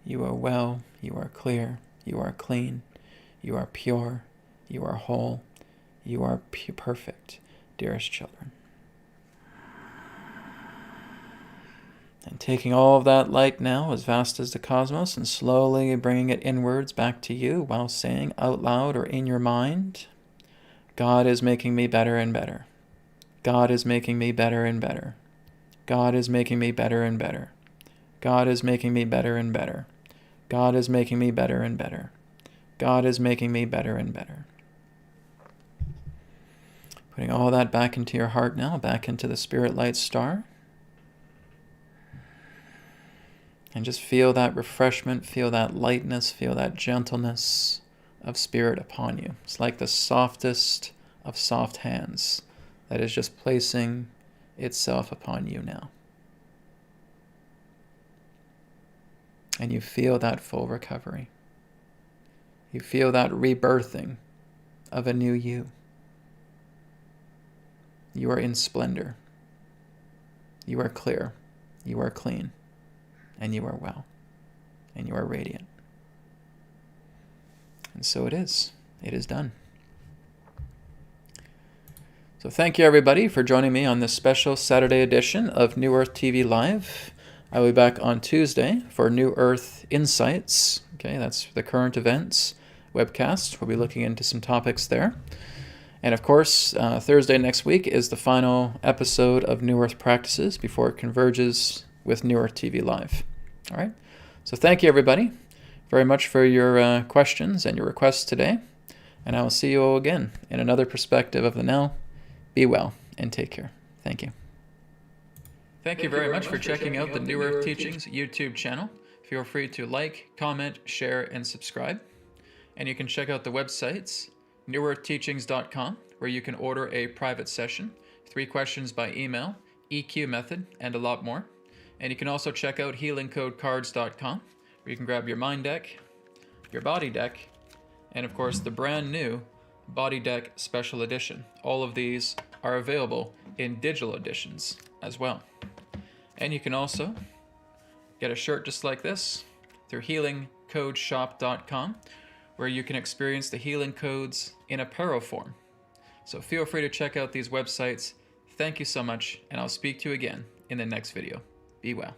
[SPEAKER 1] You are well, you are clear, you are clean, you are pure, you are whole, you are perfect, dearest children. And taking all of that light now, as vast as the cosmos, and slowly bringing it inwards back to you while saying out loud or in your mind, God is making me better and better. God is making me better and better. God is making me better and better. God is making me better and better. God is making me better and better. God is making me better and better. Putting all that back into your heart now, back into the spirit light star. And just feel that refreshment, feel that lightness, feel that gentleness of spirit upon you. It's like the softest of soft hands that is just placing itself upon you now. And you feel that full recovery. You feel that rebirthing of a new you. You are in splendor. You are clear. You are clean. And you are well. And you are radiant. And so it is. It is done. So thank you, everybody, for joining me on this special Saturday edition of New Earth TV Live. I will be back on Tuesday for New Earth Insights. Okay, that's the current events webcast. We'll be looking into some topics there. And of course, Thursday next week is the final episode of New Earth Practices before it converges with New Earth TV Live. All right. So thank you, everybody, very much for your questions and your requests today. And I will see you all again in another perspective of the now. Be well and take care. Thank you. Thank you very much for checking out the New Earth Teachings YouTube channel. Feel free to like, comment, share, and subscribe. And you can check out the websites, newearthteachings.com, where you can order a private session, 3 questions by email, EQ method, and a lot more. And you can also check out healingcodecards.com, where you can grab your mind deck, your body deck, and of course the brand new Body Deck Special Edition. All of these are available in digital editions as well. And you can also get a shirt just like this through healingcodeshop.com, where you can experience the healing codes in apparel form. So feel free to check out these websites. Thank you so much, and I'll speak to you again in the next video. Be well.